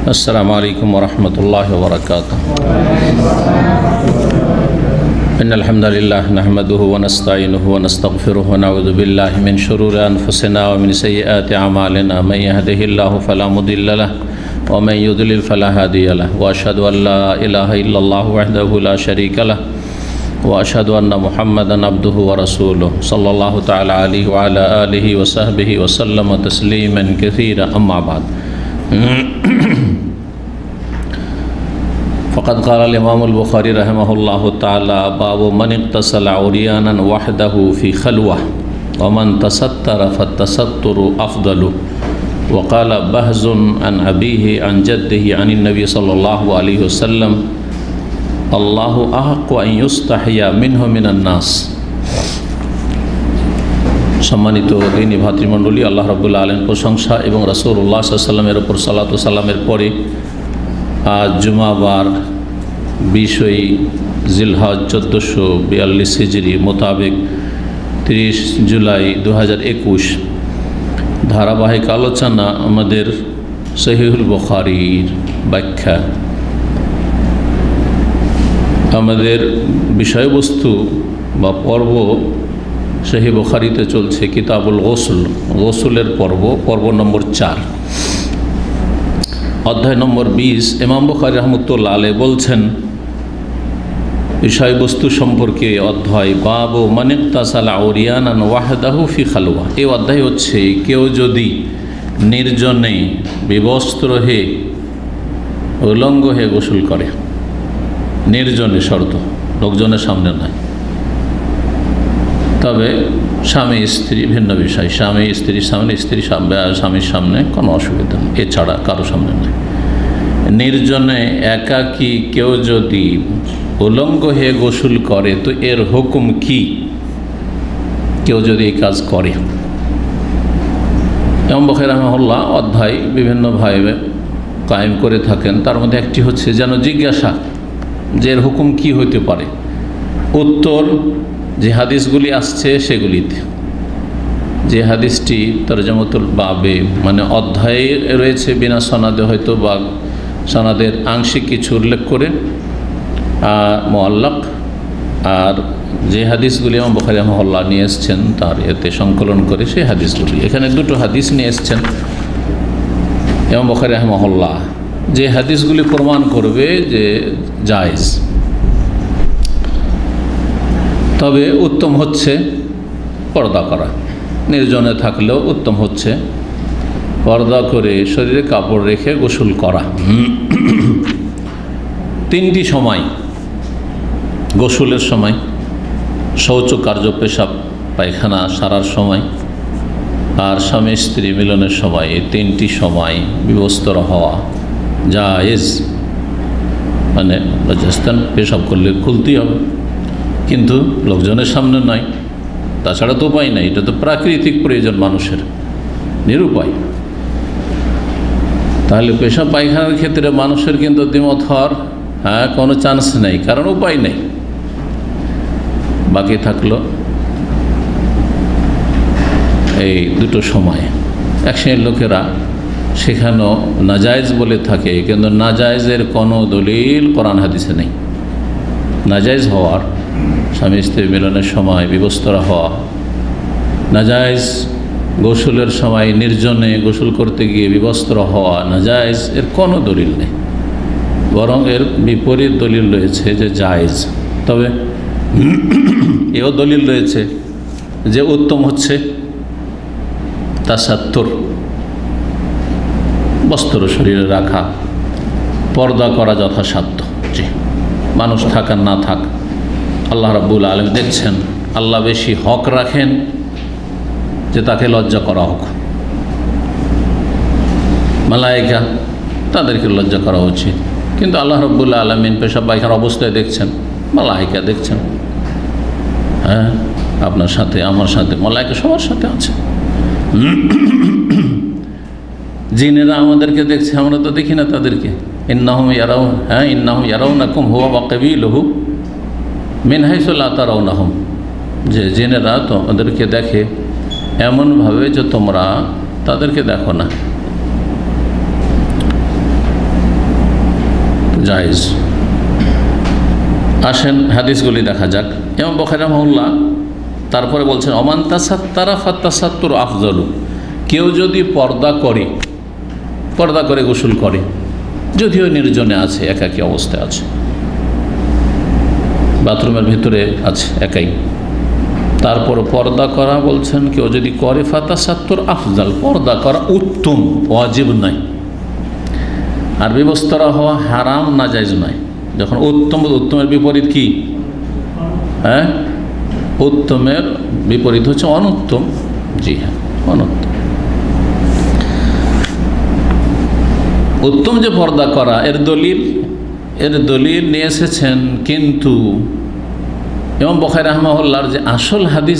अस्सलामु अलैकुम वरहमतुल्लाहि वबरकातुहू। इन्नल हम्दुलिल्लाह नहमदुहु व नस्तईनुहु व नस्तगफिरुहु व नऊज़ु बिल्लाहि मिन शुरूरि अनफुसिना व मिन सय्यिआति अमालिना मन यहदिहिल्लाहु फला मुदिल्ल लहु व मन युद्लिल फला हादिय लहु व अशहदु अन ला इलाहा इल्लल्लाहु वहदहु ला शरीका लहु व अशहदु अन्न मुहम्मदन अब्दुहु व रसूलुहु सल्लल्लाहु तआला अलैहि व अला आलिहि व सहबिहि व सल्लम तस्लीमन कसीरा अम्मा बाद। फ़क़द क़ाल इमामुल बुख़ारी रहमहुल्लाहु तआला बाबु मन इग़्तसल उरियानन वहदहु फ़ी ख़लवा व मन तसत्तर फ़त्तसत्तुरु अफ़्दलु व क़ाल बहज़ुन अन अबीहि अन जद्दिहि अन नबी सल्लल्लाहु अलैहि वसल्लम अल्लाहु अहक़्क़ु अन युस्तहया मिन्हु मिनन नास। सम्मानित दीनी भातृमंडলী, আল্লাহ রাব্বুল আলামিন প্রশংসা এবং রাসূলুল্লাহ সাল্লাল্লাহু আলাইহি ওয়াসাল্লামের উপর সালাত ও সালামের পরে আজ জুমাবার 20 জিলহজ 1442 হিজরি মোতাবেক 30 জুলাই 2021 ধারাবাহিক আলোচনা আমাদের সহিহুল বুখারীর ব্যাখ্যা। আমাদের বিষয়বস্তু বা পর্ব সহিহ বুখারীতে চলছে কিতাবুল গোসল, গোসলের পর্ব নম্বর 4, অধ্যায় নম্বর 20। ইমাম বুখারী রাহমাতুল্লাহ আলাইহি বলছেন বিষয়বস্তু সম্পর্কে অধ্যায় বাবু মান ইগতাসালা উরিয়ানান ওয়াহদাহু ফি খালওয়া। এই অধ্যায় হচ্ছে কেউ যদি নির্জনে বিবস্ত্র হয়ে উলঙ্গ হয়ে গোসল করে, নির্জনে শর্ত, লোকজনের সামনে নয়। তবে স্বামী স্ত্রী ভিন্ন বিষয়, স্বামী স্ত্রীর সামনে, স্ত্রী স্বামীর সামনে কোনো অসুবিধা নেই, এছাড়া কারো সামনে নয়। নির্জনে একাকী কেউ যদি উলঙ্গ হয়ে গোসল করে তো এর হুকুম কি? কেউ যদি এই কাজ করে, ইমাম বুখারী রাহিমাহুল্লাহ অধ্যায় বিভিন্নভাবে কায়েম করে থাকেন। তার মধ্যে একটি হচ্ছে যেন জিজ্ঞাসা যে এর হুকুম কি হইতে পারে। উত্তর যে হাদিসগুলি আসছে সেগুলিতে, যে হাদিসটি তরজমাতুল বাবে মানে অধ্যায়ে রয়েছে বিনা সনাদে, হয়তো বা সনাদের আংশিক কিছু উল্লেখ করে মুআল্লাক, আর যে হাদিসগুলি ইমাম বুখারী রাহিমাহুল্লাহ নিয়ে এসছেন তার এতে সংকলন করে সেই হাদিসগুলি। এখানে দুটো হাদিস নিয়ে এসছেন ইমাম বুখারী রাহিমাহুল্লাহ, যে হাদিসগুলি প্রমাণ করবে যে জায়েজ। তবে উত্তম হচ্ছে পর্দা করা, নির্জনে থাকলেও উত্তম হচ্ছে পর্দা করে শরীরে কাপড় রেখে গোসল করা। 3টি সময় গোসলের সময়, শৌচকার্য পেশাব পায়খানা সারার সময়, আর স্বামী স্ত্রী মিলনের সময়, এই 3টি সময় বিবস্ত্র হওয়া জায়েজ। মানে লজ্জাস্থান পেশাব করলে খুলতেই হবে, কিন্তু লোকজনের সামনে নয়, তাছাড়া তো উপায় নাই, এটা তো প্রাকৃতিক প্রয়োজন মানুষের, নিরুপায়। তাহলে পেশাব পায়খানার ক্ষেত্রে মানুষের কিন্তু দ্বিমত হওয়ার কোনো চান্স নেই, কারণ উপায় নেই। বাকি থাকলো এই দুটো সময়। এক শ্রেণীর লোকেরা সেখানেও নাজায়েজ বলে থাকে, কিন্তু নাজায়েজের কোনো দলিল কোরআন হাদিসে নেই। নাজায়েজ হওয়ার, স্বামী স্ত্রী মিলনের সময় বিবস্ত্র হওয়া, নাজায়েজ গোসলের সময় নির্জনে গোসল করতে গিয়ে বিবস্ত্র হওয়া নাজায়েজ, এর কোনো দলিল নেই, বরং এর বিপরীত দলিল রয়েছে যে জায়েজ। তবে এও দলিল রয়েছে যে উত্তম হচ্ছে তাসাত্তুর, বস্ত্র শরীরে রাখা, পর্দা করা যথাসাধ্য। জি, মানুষ থাক আর না থাক, আল্লাহ রাব্বুল আলামিন দেখছেন। আল্লাহ বেশি হক রাখেন যে তাকে লজ্জা করা হোক। মালায়েকা তাদেরকে লজ্জা করা উচিত, কিন্তু আল্লাহ রাব্বুল আলামিন পেশাব পায়খানার অবস্থায় দেখছেন, মালায়েকা দেখছেন। হ্যাঁ, আপনার সাথে, আমার সাথে, মালায়েকা সবার সাথে আছে। জিনেরা আমাদেরকে দেখছে, আমরা তো দেখি না তাদেরকে। ইন্নাহুম ইয়ারাউন, ইন্নাহুম ইয়ারাউনাকুম হুয়া ওয়া কাবিলুহু মিন হাইসু লা তারাউনাহুম, যে জিনেরা তো আমাদেরকে দেখে এমনভাবে যে তোমরা তাদেরকে দেখো না। জায়েজ। আসেন হাদিসগুলি দেখা যাক। ইমাম বুখারী রাহিমাহুল্লাহ তারপরে বলছেন, ওমান তাসাত্তারা ফাত্তাসাত্তুর আফজালু, কেউ যদি পর্দা করে গোসল করে, যদিও নির্জনে আছে, একাকী অবস্থায় আছে, বাথরুমের ভিতরে আছে একাই, তারপর পর্দা করা বলছেন কেউ যদি করে ফাত্তাসাত্তুর আফজাল, পর্দা করা উত্তম, ওয়াজিব নয়। আর বিবস্ত্রা হওয়া হারাম, নাজায়েজ নয়। যখন উত্তমের বিপরীত কি? হ্যাঁ, উত্তমের বিপরীত হচ্ছে অনুত্তম। জি হ্যাঁ, অনুত্তম। উত্তম যে পর্দা করা, এর দলিল নিয়ে এসেছেন, কিন্তু ইমাম বুখারী রাহিমাহুল্লাহর যে আসল হাদিস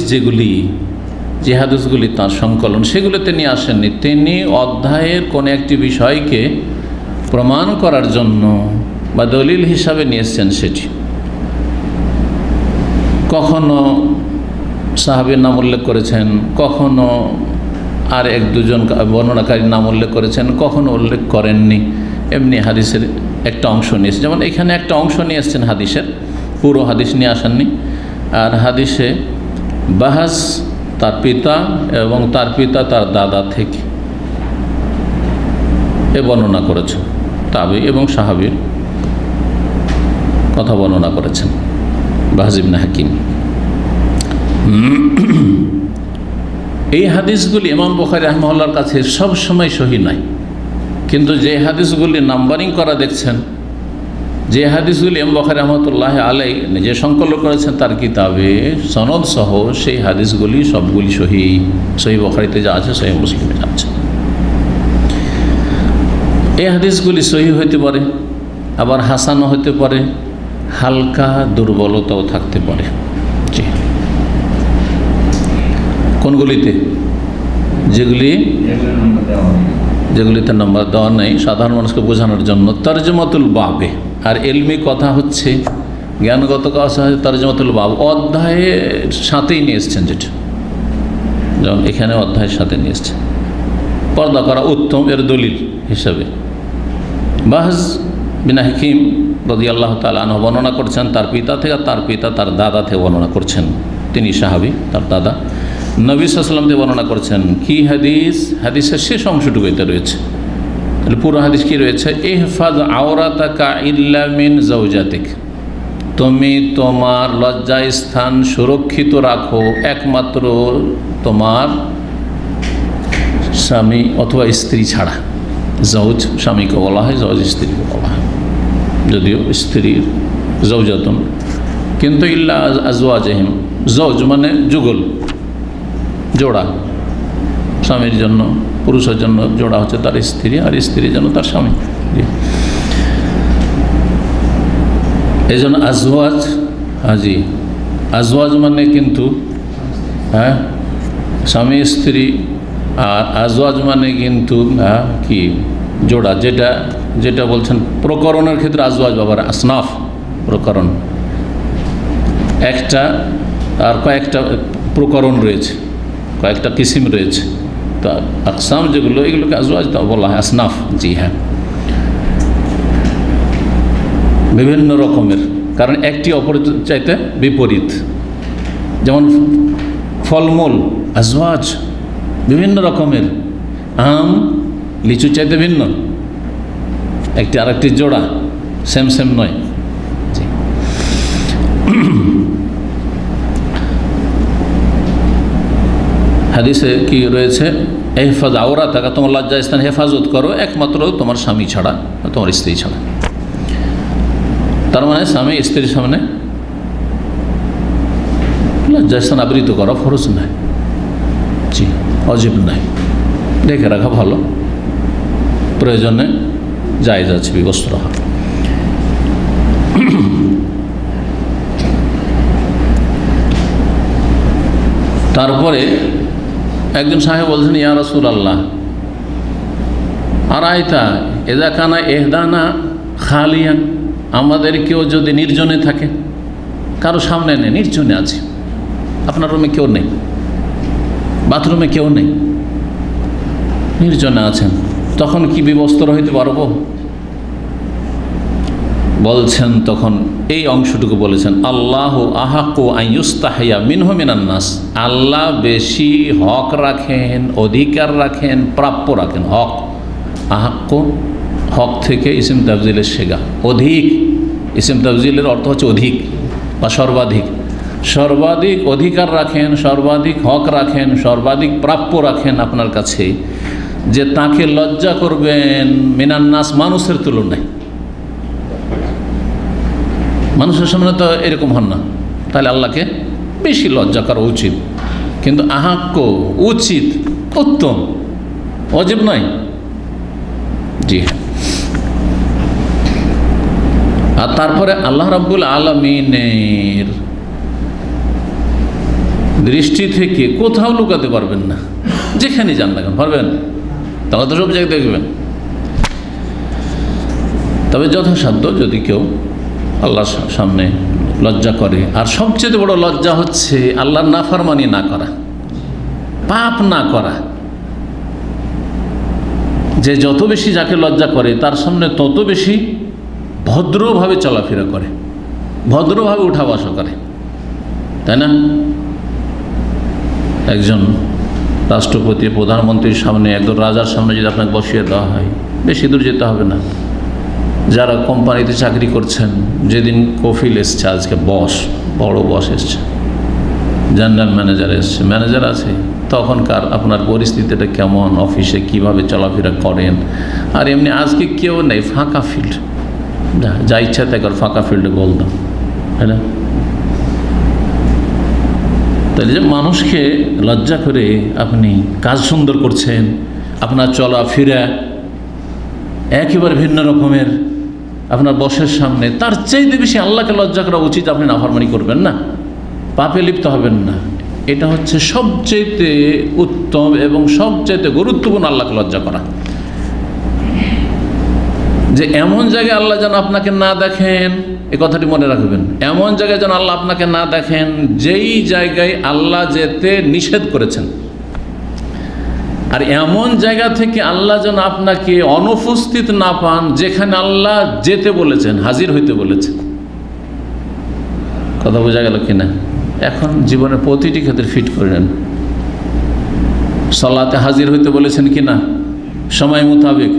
যে হাদিসগুলি তার সংকলন, সেগুলো তিনি আসেননি। তিনি অধ্যায়ের কোনো একটি বিষয়কে প্রমাণ করার জন্য বা দলিল হিসাবে নিয়ে এসেছেন সেটি। কখনো সাহাবীর নাম উল্লেখ করেছেন, কখনো আর এক দুজন বর্ণনাকারীর নাম উল্লেখ করেছেন, কখনো উল্লেখ করেননি। এমনি হাদিসের একটা অংশ নিয়ে এসেছেন, যেমন এখানে একটা অংশ নিয়ে এসেছেন হাদিসের, পুরো হাদিস নিয়ে আসেননি। আর হাদিসে বাহাস তার পিতা এবং তার পিতা তার দাদা থেকে এ বর্ণনা করেছেন, তাবি এবং সাহাবীর কথা বর্ণনা করেছেন বাহাস ইবনে হাকিম। এই হাদিসগুলি ইমাম বুখারী রাহিমাহুল্লাহর কাছে সব সময় সহিহ নয়, কিন্তু যে হাদিসগুলি নাম্বারিং করা দেখছেন, যে হাদিসগুলি ইমাম বুখারী রাহমাতুল্লাহ আলাইহি নিজে সংকলন করেছেন তার কিতাবে সনদ সহ, সেই হাদিসগুলি সবগুলি সহিহ বুখারীতে যা আছে, সহিহ মুসলিমে যা আছে। এই হাদিসগুলি সহিহ হতে পারে, আবার হাসানও হতে পারে, হালকা দুর্বলতাও থাকতে পারে। জি, কোনগুলিতে? যেগুলিতে নম্বর দেওয়া নেই, সাধারণ মানুষকে বোঝানোর জন্য। তরজমাতুল বাবে, আর এলমি কথা হচ্ছে, জ্ঞানগত কথা হচ্ছে তরজমাতুল বাব, অধ্যায়ের সাথেই নিয়ে এসছেন, যেটা যেমন এখানে অধ্যায়ের সাথে নিয়ে এসছেন। পর্দা করা উত্তম, এর দলিল হিসাবে বাহাস বিন হাকিম রাদিয়াল্লাহু তাআলা আনহু বর্ণনা করছেন তার পিতা থেকে, তার পিতা তার দাদা থেকে বর্ণনা করছেন, তিনি সাহাবী, তার দাদা নবী সাল্লাল্লাহু আলাইহি ওয়াসাল্লাম থেকে বর্ণনা করছেন। কি হাদিস? হাদিসের শেষ অংশটুকু এতে রয়েছে। পুরো হাদিস কি রয়েছে? ইহফাজ আওরাতাকা ইল্লা মিন যাওজাতিক, তুমি তোমার লজ্জা স্থান সুরক্ষিত রাখো একমাত্র তোমার স্বামী অথবা স্ত্রী ছাড়া। জৌজ স্বামীকে বলা হয়, জৌজ স্ত্রীকে বলা হয়, যদিও স্ত্রীর জৌজাতুন, কিন্তু ইল্লা আজওয়াজিহিম, জৌজ মানে যুগল, জোড়া, স্বামীর জন্য, পুরুষের জন্য জোড়া হচ্ছে তার স্ত্রী, আর স্ত্রীর জন্য তার স্বামী। এই জন্য আজওয়াজ, হাজি আজওয়াজ মানে কিন্তু হ্যাঁ স্বামী স্ত্রী, আর আজওয়াজ মানে কিন্তু কি জোড়া, যেটা বলছেন প্রকরণের ক্ষেত্রে আজওয়াজ বাবার আসনাফ, প্রকরণ একটা, আর কয়েকটা প্রকরণ রয়েছে, কয়েকটা কিসিম রয়েছে, তো আকসাম যেগুলো, এগুলোকে আজওয়াজ বলা হয়, আসনাফ। জি হ্যাঁ, বিভিন্ন রকমের, কারণ একটি অপরের চাইতে বিপরীত। যেমন ফলমূল আজওয়াজ বিভিন্ন রকমের, আম লিচু চাইতে ভিন্ন, একটি আরেকটি জোড়া, সেম নয়। হাদিসে কি রয়েছে? হেফাজ আওরাতাকা, তোমার লজ্জা স্থান হেফাজত করো একমাত্র তোমার স্বামী ছাড়া, তোমার স্ত্রী ছাড়া। তার মানে স্বামী স্ত্রীর সামনে লজ্জা স্থান আবৃত করা ফরজ নয়, জি অজিব নয়, দেখে রাখা ভালো, প্রয়োজনে জায়েজ আছে বিবস্ত্র হওয়া। তারপরে একজন সাহেব বলছেন, ইয়া রাসূলুল্লাহ আরাইতা এযা কানা ইহদানা খালিয়ান, আমাদের কেউ যদি নির্জনে থাকে, কারো সামনে নেই, নির্জনে আছে, আপনার রুমে কেউ নেই, বাথরুমে কেউ নেই, নির্জনে আছেন, তখন কি বিবস্ত্র হইতে পারবো? বলছেন তখন এই অংশটুকু বলেছেন, আল্লাহু আহাক্কু আন ইউস্তাহিয়া মিনহু মিনান নাস, আল্লাহ বেশি হক রাখেন, অধিকার রাখেন, প্রাপ্য রাখেন। হক, আহাক্কু, হক থেকে ইসিম তাফজিলের শেগা, অধিক, ইসিম তাফজিলের অর্থ হচ্ছে অধিক বা সর্বাধিক। সর্বাধিক অধিকার রাখেন, সর্বাধিক হক রাখেন, সর্বাধিক প্রাপ্য রাখেন আপনার কাছে, যে তাকে লজ্জা করবেন মিনান নাস, মানুষের তুলনায়। মানুষের সামনে তো এরকম হন না, তাহলে আল্লাহকে বেশি লজ্জা করা উচিত। কিন্তু আহাক্য, উচিত, উত্তম, ওয়াজিব নয়। জি হ্যাঁ। আর তারপরে আল্লাহ রাব্বুল আলামিনের দৃষ্টি থেকে কোথাও লুকাতে পারবেন না, যেখানে যান না কেন পারবেন, তাহলে তো সব জায়গায় দেখবেন। তবে যথাসাধ্য যদি কেউ আল্লাহর সামনে লজ্জা করে, আর সবচেয়ে বড় লজ্জা হচ্ছে আল্লাহর নাফরমানি না করা, পাপ না করা। যে যত বেশি যাকে লজ্জা করে তার সামনে তত বেশি ভদ্রভাবে চলাফেরা করে, ভদ্রভাবে উঠা বসা করে, তাই না? একজন রাষ্ট্রপতি, প্রধানমন্ত্রীর সামনে, একজন রাজার সামনে যদি আপনাকে বসিয়ে দেওয়া হয়, বেশি দূর যেতে হবে না। যারা কোম্পানিতে চাকরি করছেন, যেদিন কফিল এসছে, আজকে বস, বড় বস এসছে, জেনারেল ম্যানেজার এসছে, ম্যানেজার আছে, তখনকার আপনার পরিস্থিতিটা কেমন, অফিসে কিভাবে চলাফেরা করেন। আর এমনি আজকে কেউ নেই, ফাঁকা ফিল্ড, যা ইচ্ছা তাই কর, ফাঁকা ফিল্ডে গোল দাও, তাই না? তাহলে যে মানুষকে লজ্জা করে আপনি কাজ সুন্দর করছেন, আপনার চলাফেরা একেবারে ভিন্ন রকমের আপনার বসের সামনে, তার চাইতে বেশি আল্লাহকে লজ্জা করা উচিত। আপনি নাফরমানি করবেন না, পাপে লিপ্ত হবেন না। এটা হচ্ছে সবচেয়ে উত্তম এবং সবচেয়ে গুরুত্বপূর্ণ, আল্লাহকে লজ্জা করা। যে এমন জায়গায় আল্লাহ যেন আপনাকে না দেখেন, এই কথাটি মনে রাখবেন। এমন জায়গায় যেন আল্লাহ আপনাকে না দেখেন যেই জায়গায় আল্লাহ যেতে নিষেধ করেছেন। আর এমন জায়গা থেকে আল্লাহ যেন আপনাকে অনুপস্থিত না পান যেখানে আল্লাহ যেতে বলেছেন, হাজির হইতে বলেছেন। কথা বোঝা গেল কিনা? এখন জীবনের প্রতিটি ক্ষেত্রে ফিট করে নেন। সালাতে হাজির হইতে বলেছেন কিনা, সময় মোতাবেক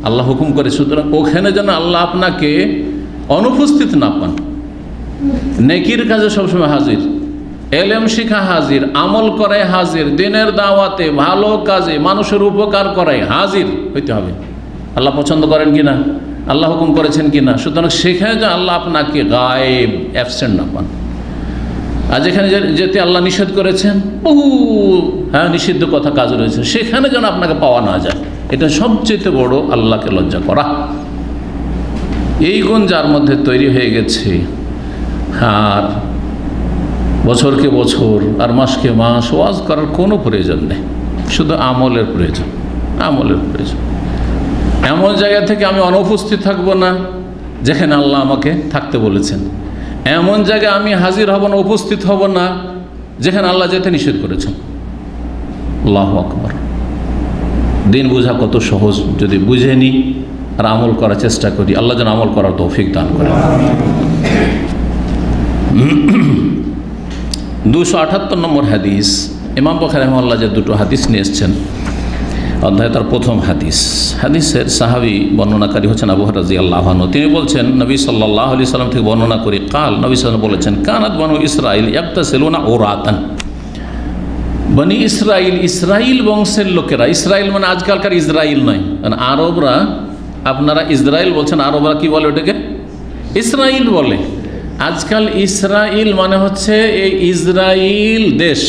আল্লাহ হুকুম করে, সুতরাং ওখানে যেন আল্লাহ আপনাকে অনুপস্থিত না পান। নেকির কাজে সবসময় হাজির, এলেম শিখা হাজির, আমল করায় হাজির, দিনের দাওয়াতে, ভালো কাজে, মানুষের উপকার করায় হাজির হইতে হবে। আল্লাহ পছন্দ করেন কিনা, আল্লাহ হুকুম করেছেন কিনা। সুতরাং সেখানে যেন আল্লাহ আপনাকে গায়েব, অ্যাবসেন্ট না পান। আর যেখানে যেতে আল্লাহ নিষেধ করেছেন, বহু নিষিদ্ধ কথা কাজ রয়েছে, সেখানে যেন আপনাকে পাওয়া না যায়। এটা সবচেয়ে বড় আল্লাহকে লজ্জা করা। এই গুণ যার মধ্যে তৈরি হয়ে গেছে, আর বছরকে বছর আর মাসকে মাস ওয়াজ করার কোনো প্রয়োজন নেই, শুধু আমলের প্রয়োজন, আমলের প্রয়োজন। এমন জায়গা থেকে আমি অনুপস্থিত থাকবো না যেখানে আল্লাহ আমাকে থাকতে বলেছেন। এমন জায়গায় আমি হাজির হব না, উপস্থিত হব না যেখানে আল্লাহ যেতে নিষেধ করেছেন। আল্লাহু আকবার। দিন বোঝা কত সহজ যদি বুঝে নিই আর আমল করার চেষ্টা করি। আল্লাহ যেন আমল করার তৌফিক দান করে। 278 নম্বর হাদিস, ইমাম বুখারী রাহিমাহুল্লাহ যে দুটো হাদিস নিয়ে এসেছেন অধ্যায়, তার প্রথম হাদিস। হাদিসের সাহাবী বর্ণনাকারী হচ্ছেন আবু হুরায়রা রাদিয়াল্লাহু আনহু। তিনি বলছেন, নবী সাল্লাল্লাহু আলাইহি সাল্লাম থেকে বর্ণনা করি, কাল, নবী সাল্লাল্লাহু আলাইহি বলেছেন, কানাত বানু ইসরাঈল ইয়াগতাসিলুনা উরাতান। বনি ইসরাঈল, ইসরাঈল বংশের লোকেরা, ইসরাঈল মানে আজকালকার ইসরাঈল নয়, কারণ আরবরা, আপনারা ইসরাঈল বলছেন, আরবরা কি বলে ওটাকে? ইসরাঈল বলে। আজকাল ইসরাঈল মানে হচ্ছে এই ইসরাঈল দেশ,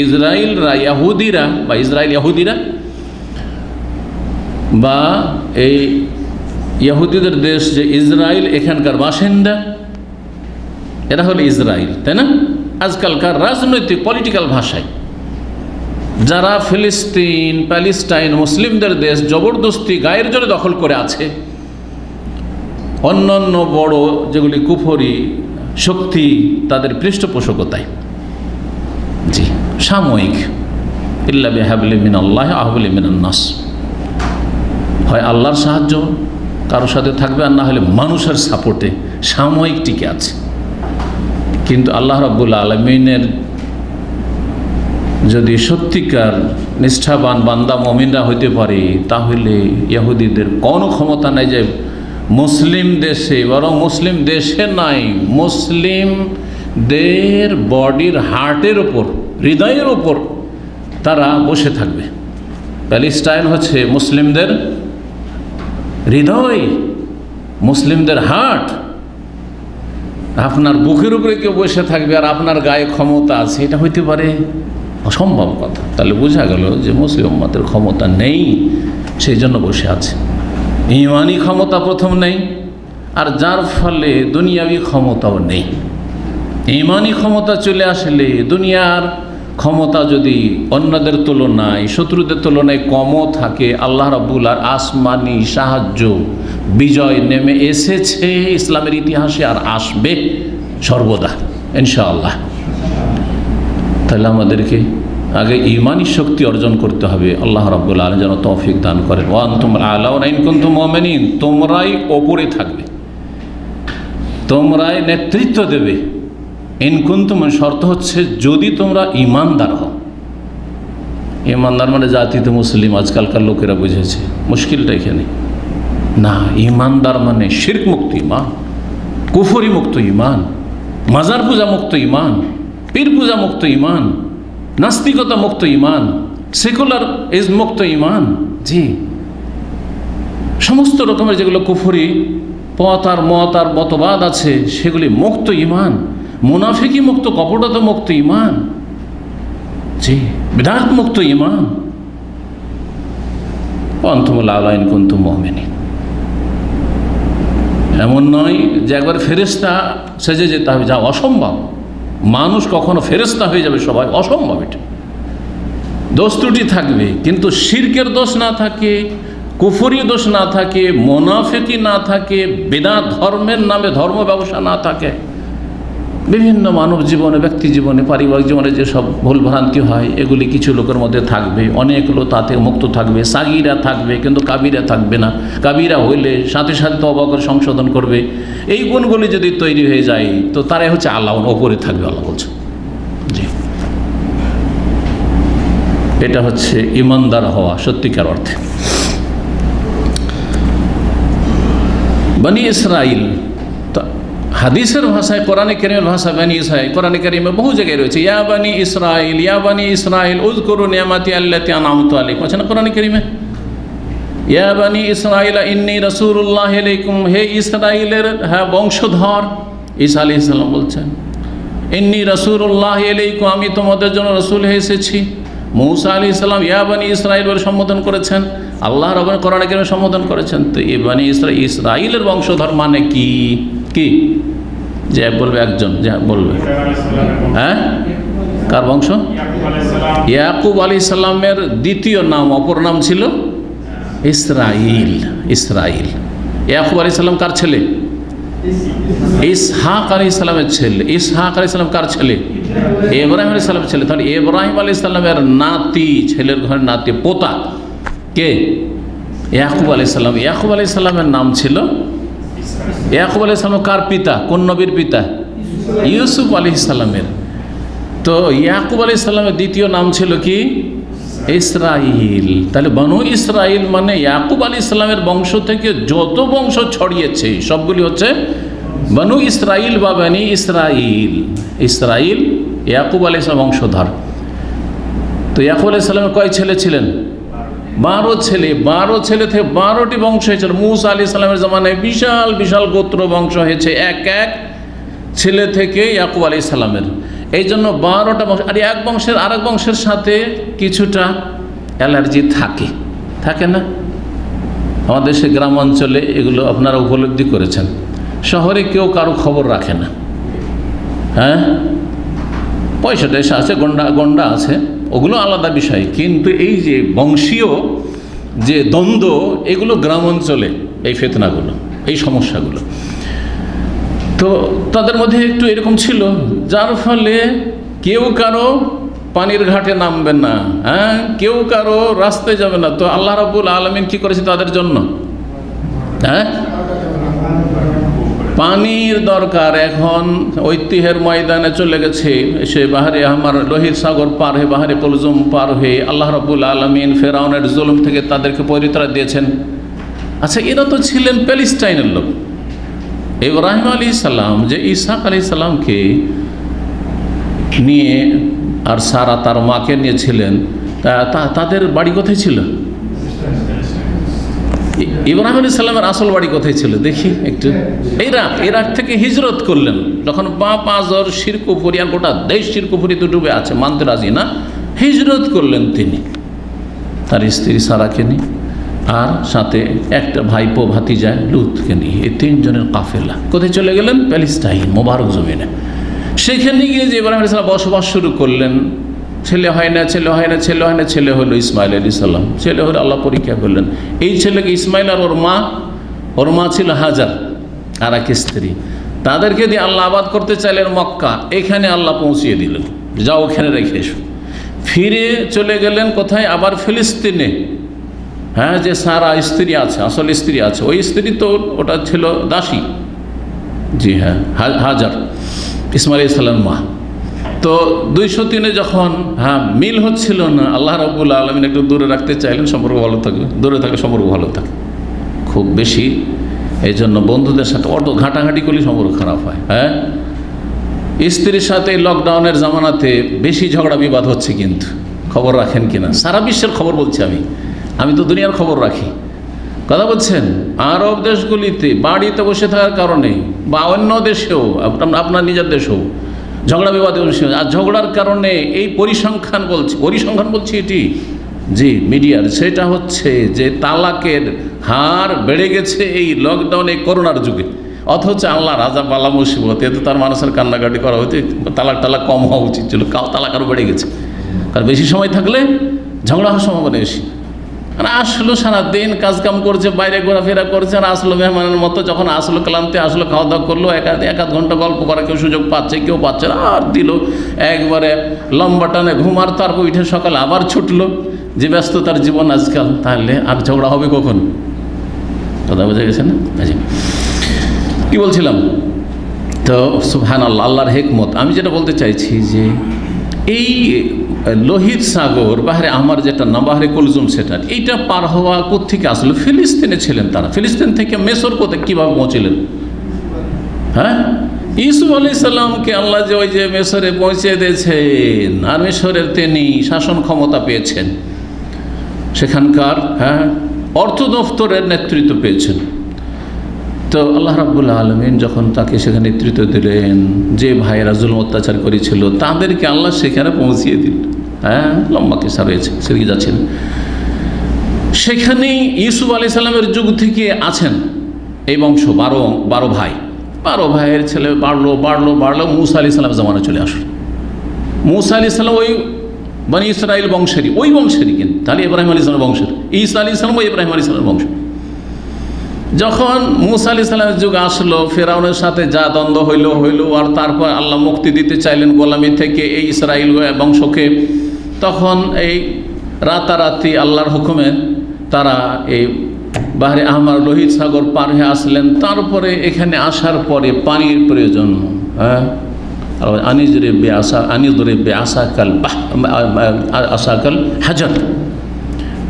ইসরাঈলরা, ইহুদিরা বা ইসরাঈল ইহুদিরা বা এই ইহুদিদের দেশ যে ইসরাঈল, এখানকার বাসিন্দা, এরা হলো ইসরাঈল, তাই না? আজকালকার রাজনৈতিক পলিটিক্যাল ভাষায় যারা ফিলিস্তিন, প্যালেস্টাইন, মুসলিমদের দেশ জবরদস্তি গায়ের জোরে দখল করে আছে, অন্যান্য বড় যেগুলি কুফরি শক্তি তাদের পৃষ্ঠপোষকতায়, জি, সাময়িক, ইল্লা বিহাবলি মিনাল্লাহি আহবলি মিনান নাস, হয় আল্লাহর সাহায্য কারোর সাথে থাকবে, আর না হলে মানুষের সাপোর্টে সাময়িক টিকে আছে। কিন্তু আল্লাহ রাব্বুল আলামিনের যদি সত্যিকার নিষ্ঠাবান বান্দা মুমিনরা হইতে পারে, তাহলে ইহুদিদের কোনো ক্ষমতা নাই যে মুসলিম দেশে, বরং মুসলিম দেশে নাই, মুসলিমদের বডির হার্টের ওপর, হৃদয়ের ওপর তারা বসে থাকবে। প্যালেস্টাইন হচ্ছে মুসলিমদের হৃদয়, মুসলিমদের হার্ট। আপনার বুকের উপরে কেউ বসে থাকবে আর আপনার গায়ে ক্ষমতা আছে, এটা হইতে পারে? অসম্ভব কথা। তাহলে বোঝা গেল যে মুসলিম উম্মতের ক্ষমতা নেই, সেই জন্য বসে আছে। ঈমানি ক্ষমতা প্রথম নেই, আর যার ফলে দুনিয়াবি ক্ষমতাও নেই। ঈমানি ক্ষমতা চলে আসলে দুনিয়ার ক্ষমতা যদি অন্যদের তুলনায়, শত্রুদের তুলনায় কমও থাকে, আল্লাহ রাব্বুল আর আসমানি সাহায্য বিজয় নেমে এসেছে ইসলামের ইতিহাসে, আর আসবে সর্বদা ইনশাআল্লাহ। তাহলে আমাদেরকে আগে ঈমানি শক্তি অর্জন করতে হবে। আল্লাহ রাব্বুল আলামিন যেন তৌফিক দান করেন। ওয়া আনতুম আ'লাউনা ইন কুনতুম মুমিনিন, তোমরাই ওপরে থাকবে, তোমরাই নেতৃত্ব দেবে। ইন কুনতুম শর্ত হচ্ছে যদি তোমরা ঈমানদার হও। ঈমানদার মানে জাতিতে মুসলিম আজকালকার লোকেরা বুঝেছে, মুশকিলটা এখানে না। ঈমানদার মানে শিরক মুক্ত ঈমান, কুফরি মুক্ত ঈমান, মাজার পূজা মুক্ত ঈমান, পীর পূজা মুক্ত ঈমান, নাস্তিকতা মুক্ত ঈমান, সেকুলার ইজ মুক্ত ঈমান। জি, সমস্ত রকমের যেগুলো কুফরি পথ আর মত আর মতবাদ আছে সেগুলি মুক্ত ঈমান, মুনাফিকি মুক্ত, কপটতা মুক্ত ঈমান, জি, বিদআত মুক্ত ঈমান। আনতুমুল আ'লা ইন কুনতুম মুমিনিন। এমন নয় যে একবার ফেরেশতা সেজে যেতে হবে, যা অসম্ভব। মানুষ কখনো ফেরেশতা হয়ে যাবে সবাই, অসম্ভব। এটা দোষ ত্রুটি থাকবে, কিন্তু শিরকের দোষ না থাকে, কুফরি দোষ না থাকে, মুনাফিকি না থাকে, বিদআত ধর্মের নামে ধর্ম ব্যবসা না থাকে, বিভিন্ন মানব জীবনে, ব্যক্তি জীবনে, পারিবারিক জীবনে যেসব ভুলভ্রান্তি হয় এগুলি কিছু লোকের মধ্যে থাকবে, অনেক লোক তাতে মুক্ত থাকবে। সাগীরা থাকবে কিন্তু কাবিরা থাকবে না, কাবিরা হইলে সাথে সাথে তওবা করে সংশোধন করবে। এই গুণগুলি যদি তৈরি হয়ে যায় তো তারাই হচ্ছে আল্লাহর ওপরে থাকবে, আল্লাহ বলছে। জি, এটা হচ্ছে ঈমানদার হওয়া সত্যিকার অর্থে। বনি ইসরাইল, হাদিসের ভাষায়, কোরআনে কারীমের ভাষা বনি ইসরাইল, কোরআনে কারীমে বহু জায়গায় রয়েছে ইয়া বনি ইসরাইল, ইয়া বনি ইসরাইল উযকুরু নি'মাতি আল্লাতী আন'আমতু আলাইকুম। আছে না কোরআনে কারীমে? ইয়া বনি ইসরাইল ইন্নী রাসূলুল্লাহি আলাইকুম, হে ইসরাইলের বংশধর, ঈসা আলাইহিস সালাম বলছেন ইন্নী রাসূলুল্লাহি আলাইকুম, আমি তোমাদের জন্য রাসূল হয়ে এসেছি। মূসা আলাইহিস সালাম ইয়া বনি ইসরাইল বলে সম্বোধন করেছেন, আল্লাহ রাব্বুল কোরআনে কারীমে সম্বোধন করেছেন। তো এই বনি ইসরাইলের বংশধর মানে কি? কি যে বলবে একজন, যে বলবে, হ্যাঁ, কার বংশ? ইয়াকুব আলাইহিস সালামের দ্বিতীয় নাম, অপর নাম ছিল ইসরাইল। ইসরাইল, ইয়াকুব আলাইহিস সালাম কার ছেলে? ইসহাক আলাইহিস সালামের ছেলে। ইসহাক আলাইহিস সালাম কার ছেলে? ইব্রাহিম আলাইহিস সালামের ছেলে। তাহলে ইব্রাহিম আলাইহিস সালামের নাতি, ছেলের ঘরের নাতি, পোতা কে? ইয়াকুব আলাইহিস সালাম। ইয়াকুব আলাইহিস সালামের নাম ছিল, ইয়াকুব আলাইহিস সালাম কার পিতা? কোন নবীর পিতা? ইউসুফ আলাইহিস সালামের। তো ইয়াকুব আলাইহিস সালামের দ্বিতীয় নাম ছিল কি? ইসরাইল। তাহলে বনু ইসরাইল মানে ইয়াকুব আলাইহিস সালামের বংশ থেকে যত বংশ ছড়িয়েছে সবগুলি হচ্ছে বনু ইসরাইল বা বনি ইসরাইল। ইসরাইল ইয়াকুব আলাইহিস সালামের বংশধর। তো ইয়াকুব আলাইহিস সালামের কয় ছেলে ছিলেন? 12 ছেলে। 12 ছেলে থেকে 12টি বংশ হয়েছিল। মূসা আলাইহিস সালামের জামানায় বিশাল বিশাল গোত্র বংশ হয়েছে এক এক ছেলে থেকে ইয়াকুব আলাইহিস সালামের। এই জন্য 12টা বংশ। আর এক বংশের আরেক বংশের সাথে কিছুটা অ্যালার্জি থাকে, থাকে না? আমাদের দেশে গ্রাম অঞ্চলে এগুলো আপনারা উপলব্ধি করেছেন। শহরে কেউ কারো খবর রাখে না, হ্যাঁ, পয়সা টয়সা আছে, গন্ডা আছে, ওগুলো আলাদা বিষয়। কিন্তু এই যে বংশীয় যে দ্বন্দ্ব, এগুলো গ্রাম অঞ্চলে, এই ফিতনাগুলো, এই সমস্যাগুলো, তো তাদের মধ্যে একটু এরকম ছিল, যার ফলে কেউ কারো পানির ঘাটে নামবে না, হ্যাঁ, কেউ কারো রাস্তায় যাবে না। তো আল্লাহ রাব্বুল আলামিন কি করেছে তাদের জন্য? হ্যাঁ, পানির দরকার। এখন ঐতিহ্যের ময়দানে চলে গেছে, সে বাহারে আমার লোহিত সাগর পার হয়ে, বাহারে কুলজুম পার হয়ে আল্লাহ রাব্বুল আলামিন ফেরাউনের জুলুম থেকে তাদেরকে পরিত্রাণ দিয়েছেন। আচ্ছা, এরা তো ছিলেন প্যালেস্টাইনের লোক। ইব্রাহিম আলাইহিস সালাম যে ইসহাক আলাইহিস সালামকে নিয়ে আর সারা তার মাকে নিয়েছিলেন, তাদের বাড়ি কোথায় ছিল? ইব্রাহিম আলাইহিস সালামের আসল বাড়ি কোথায় ছিল দেখি একটু। ইরাক থেকে হিজরত করলেন যখন বাপ আজর শিরকুফুরি আর গোটা দেশ শিরকুফুরিতে ডুবে আছে, মানতে রাজি না, হিজরত করলেন তিনি তার স্ত্রী সারাকে নিয়ে আর সাথে একটা ভাইপো ভাতিজা লুতকে নিয়ে, এই তিনজনের কাফেলা কোথায় চলে গেলেন? প্যালেস্টাইন, মোবারক জমিনে। সেখানে গিয়ে যে ইব্রাহিম আলাইহিস সালাম বসবাস শুরু করলেন। ছেলে হয় না, ছেলে হয় না, ছেলে হয় না, ছেলে হলো ইসমাইল আলাইহিস সালাম। ছেলে হলো, আল্লাহ পরীক্ষা করলেন। এই ছেলেকে ইসমাইল আর ওর মা ছিল হাজার আর এক স্ত্রী, তাদেরকে দিয়ে আল্লাহ আবাদ করতে চাইলেন মক্কা। এখানে আল্লাহ পৌঁছিয়ে দিলেন, যাও ওখানে রেখে এসো। ফিরে চলে গেলেন কোথায়? আবার ফিলিস্তিনে। হ্যাঁ, যে সারা স্ত্রী আছে, আসল স্ত্রী আছে, ওই স্ত্রী তো ওটা ছিল দাসী। জি হ্যাঁ, হাজার ইসমাইল আলাইহিস সালামের মা। তো 203-এ যখন মিল হচ্ছিল না, আল্লাহ রাব্বুল আলামিন একটু দূরে রাখতে চাইলেন, সম্পর্ক ভালো থাকবে, দূরে থাকলে সম্পর্ক ভালো থাকে খুব বেশি। এই জন্য বন্ধুদের সাথে অত ঘাঁটাঘাঁটি করলে সম্পর্ক খারাপ হয়। হ্যাঁ, স্ত্রীর সাথে লকডাউনের জামানাতে বেশি ঝগড়া বিবাদ হচ্ছে, কিন্তু খবর রাখেন কিনা? সারা বিশ্বের খবর বলছি আমি তো দুনিয়ার খবর রাখি, কথা বলছেন। আরব দেশগুলিতে বাড়িতে বসে থাকার কারণে বা অন্য দেশেও, আপনার নিজের দেশেও ঝগড়া বিবাদ, আর ঝগড়ার কারণে এই পরিসংখ্যান বলছি এটি জি মিডিয়ার, সেটা হচ্ছে যে তালাকের হার বেড়ে গেছে এই লকডাউনে, করোনার যুগে। অথচ আল্লাহ রাজা বালা মুসিবত, এতে তার মানুষের কান্নাকাটি করা হচ্ছে, তালাক কম হওয়া উচিত ছিল, তালাক আরও বেড়ে গেছে। কারণ বেশি সময় থাকলে ঝগড়া হওয়ার সম্ভাবনা বেশি। আর আসলো সারাদিন কাজকাম করছে, বাইরে ঘোরাফেরা করছে, আর আসলো মেহমানের মতো। যখন আসলো ক্লান্তি, আসলো খাওয়া দাওয়া করলো, এক আধ ঘন্টা গল্প করার কেউ সুযোগ পাচ্ছে, কেউ পাচ্ছে না, আর দিল একবারে লম্বা টানে ঘুমার। তারপর উঠে সকালে আবার ছুটলো, যে ব্যস্ততার জীবন আজকাল। তাহলে আর ঝগড়া হবে কখন? কথা বোঝা গেছে না? কি বলছিলাম? তো সুবহানাল্লাহ, আল্লাহর হিকমত। আমি যেটা বলতে চাইছি যে এই লোহিত সাগর, বাহারে আমার যেটা না, বাহারে কুলজুম, সেটা এইটা পার হওয়া কোত্থেকে আসলো? ফিলিস্তিনে ছিলেন তারা। ফিলিস্তিন থেকে মেসর কোথায় কীভাবে পৌঁছলেন? হ্যাঁ, ইউসুফ আলাইহিস সালামকে আল্লাহ যে ওই যে মেসরে পৌঁছে দিয়েছেন, আর মেসরের তিনি শাসন ক্ষমতা পেয়েছেন, সেখানকার অর্থ দফতরের নেতৃত্ব পেয়েছেন। তো আল্লাহ রাব্বুল আলামিন যখন তাকে সেখানে নেতৃত্ব দিলেন, যে ভাইয়েরা জুলুম অত্যাচার করেছিল তাদেরকে আল্লাহ সেখানে পৌঁছিয়ে দিল। লম্বা কিসা রয়েছে, সেদিকে যাচ্ছেন। সেখানেই ইউসুফ আলাইহিস সালামের যুগ থেকে আছেন এই বংশ, 12 ভাই। 12 ভাইয়ের ছেলে বাড়লো মুসা আলাইহিস সালামের জামানা চলে আসলো। মুসা আলাইহিস সালাম ওই বনি ইসরাইল বংশেরই, ওই বংশেরই, কিন্তু তাহলে ইব্রাহিম আলাইহিস সালামের বংশের। ঈসা আলাইহিস সালাম ওই ইব্রাহিম আলাইহিস সালামের বংশ। যখন মুসা আলাইহিস সালামের যুগ আসলো, ফেরাউনের সাথে যা দ্বন্দ্ব হইল, আর তারপর আল্লাহ মুক্তি দিতে চাইলেন গোলামি থেকে এই ইসরাইল বংশকে, তখন এই রাতারাতি আল্লাহর হুকুমে তারা এই বাহরে আহমার লোহিত সাগর পার হয়ে আসলেন। তারপরে এখানে আসার পরে পানির প্রয়োজন। আনিজরে আসাকাল হাজার,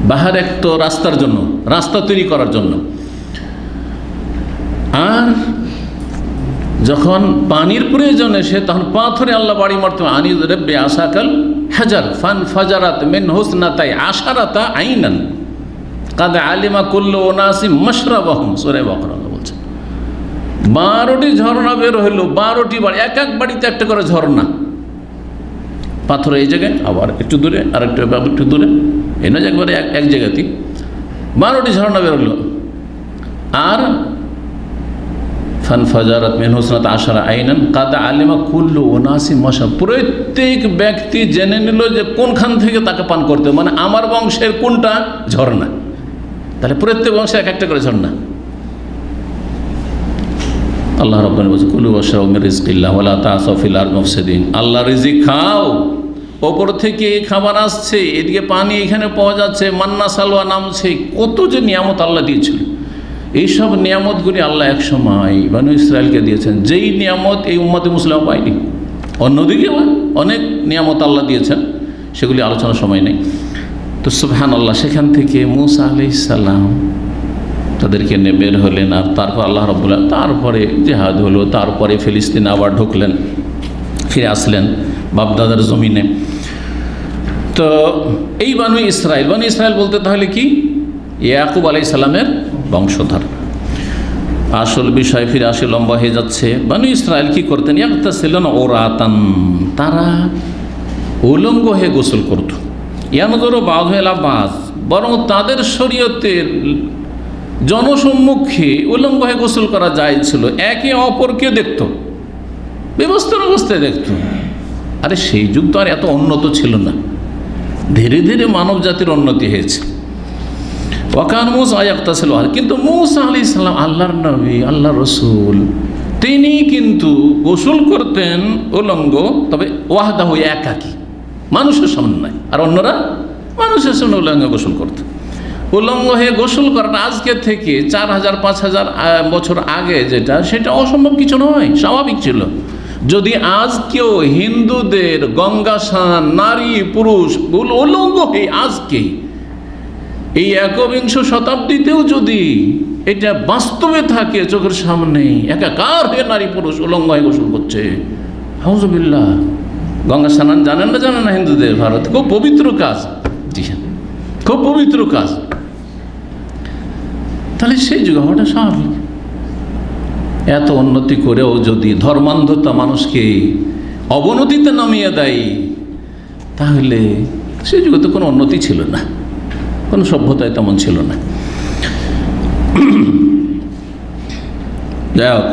বাহার এক তো রাস্তার জন্য, রাস্তা তৈরি করার জন্য। আর যখন পানির প্রয়োজন এসে তখন পাথরে আল্লাহ বাড়ি মারতে, আনিজ রেব্বে আসাকাল হাজার ফান ফাজারাত মিন হুসনাতাই আশারাতা আইনান কাদ আলিমা কুল্লু উনাসি মাশরাবাহুম। সূরা বাকারা বলছে 12টি ঝর্ণা বের হইল, 12টি বাড়ি, এক বাড়িতে একটা করে ঝর্ণা। পাথর এই জায়গায়, আবার একটু দূরে, আর একটু দূরে, এই নয় একবারে এক জায়গাতেই 12টি ঝর্ণা বের হলো। আর ফানফাজারাত মিন হুসনাত আশারা আইনান কাদ আলিমা কুল্লু উনাসি মাশরাব। প্রত্যেক ব্যক্তি জেনে নিল যে কোনখান থেকে তাকে পান করতে, মানে আমার বংশের কোনটা ঝর্ণা। তাহলে প্রত্যেক বংশে এক একটা করে ঝর্ণা। আল্লাহ রাব্বুল বলছে কুলু ওয়াশরাবু মির রিজকিল্লাহ ওয়া লা তা'সাউ ফিল আরদি মুফসিদিন। আল্লাহ রিজিক খাও, ওপর থেকে খাবার আসছে, এদিকে পানি এখানে পাওয়া যাচ্ছে, মান্না সালওয়া নামছে, কত যে নিয়ামত আল্লাহ দিয়েছিল। এইসব নিয়ামতগুলি আল্লাহ এক সময় বনু ইসরায়েলকে দিয়েছেন, যেই নিয়ামত এই উম্মতে মুসলিমা পায়নি। অন্যদিকে অনেক নিয়ামত আল্লাহ দিয়েছেন, সেগুলি আলোচনার সময় নেই। তো সুবহানাল্লাহ, সেখান থেকে মুসা আলাইহিস সালাম তাদেরকে নিয়ে বের হলেন। আর তারপর আল্লাহ রাব্বুল আলামিন, তারপরে জিহাদ হলো, তারপরে ফিলিস্তিনে আবার ঢুকলেন, ফিরে আসলেন বাপদাদার জমিনে। তো এই বনু ইসরায়েল বলতে তাহলে কি? ইয়াকুব আলাইহিস সালামের বংশধর। আসল বিষয় ফিরে আসে, লম্বা হয়ে যাচ্ছে। বনু ইসরায়েল কি করতেন? ইয়াগতাসিলুন ওরাতান, তারা উলঙ্গ হয়ে গোসল করত। ইয়ানজুরু বাযুহুম ইলা বায, বরং তাদের শরীয়তের জনসম্মুখে উলঙ্গ হয়ে গোসল করা যায় ছিল, একে অপরকে দেখত, ব্যবস্থার অবস্থায় দেখত। আরে সেই যুগ তো আর এত উন্নত ছিল না, ধীরে ধীরে মানব জাতির উন্নতি হয়েছে। ওয়াকান মুসা ইয়াগতাসিলু, কিন্তু মুসা আলাইহিস সালাম আল্লাহর নবী, আল্লাহর রসুল, তিনি কিন্তু গোসল করতেন উলঙ্গ, তবে ওয়াহদাহু, একাকী, মানুষের সামনে নয়। আর অন্যরা মানুষের সামনে উলঙ্গ গোসল করতেন। উলঙ্গ হয়ে গোসল করাটা আজকে থেকে 4000-5000 বছর আগে যেটা, সেটা অসম্ভব কিছু নয়, স্বাভাবিক ছিল। যদি আজকেও হিন্দুদের গঙ্গা স্নান, নারী পুরুষ উলঙ্গ হয়ে আজকে এই একবিংশ শতাব্দীতেও যদি এটা বাস্তবে থাকে চোখের সামনে, একাকার হয়ে নারী পুরুষ উলঙ্গ হয়ে গোসল করছে, আউযুবিল্লাহ। গঙ্গা স্নান জানেন না হিন্দুদের? ভারত খুব পবিত্র কাজ, জি হ্যাঁ, খুব পবিত্র কাজ। তাহলে সেই যুগে হওয়াটা স্বাভাবিক। এত উন্নতি করেও যদি ধর্মান্ধতা মানুষকে অবনতিতে নামিয়ে দেয়, তাহলে সেই যুগে তো কোনো উন্নতি ছিল না, কোনো সভ্যতায় তেমন ছিল না। যাই হোক,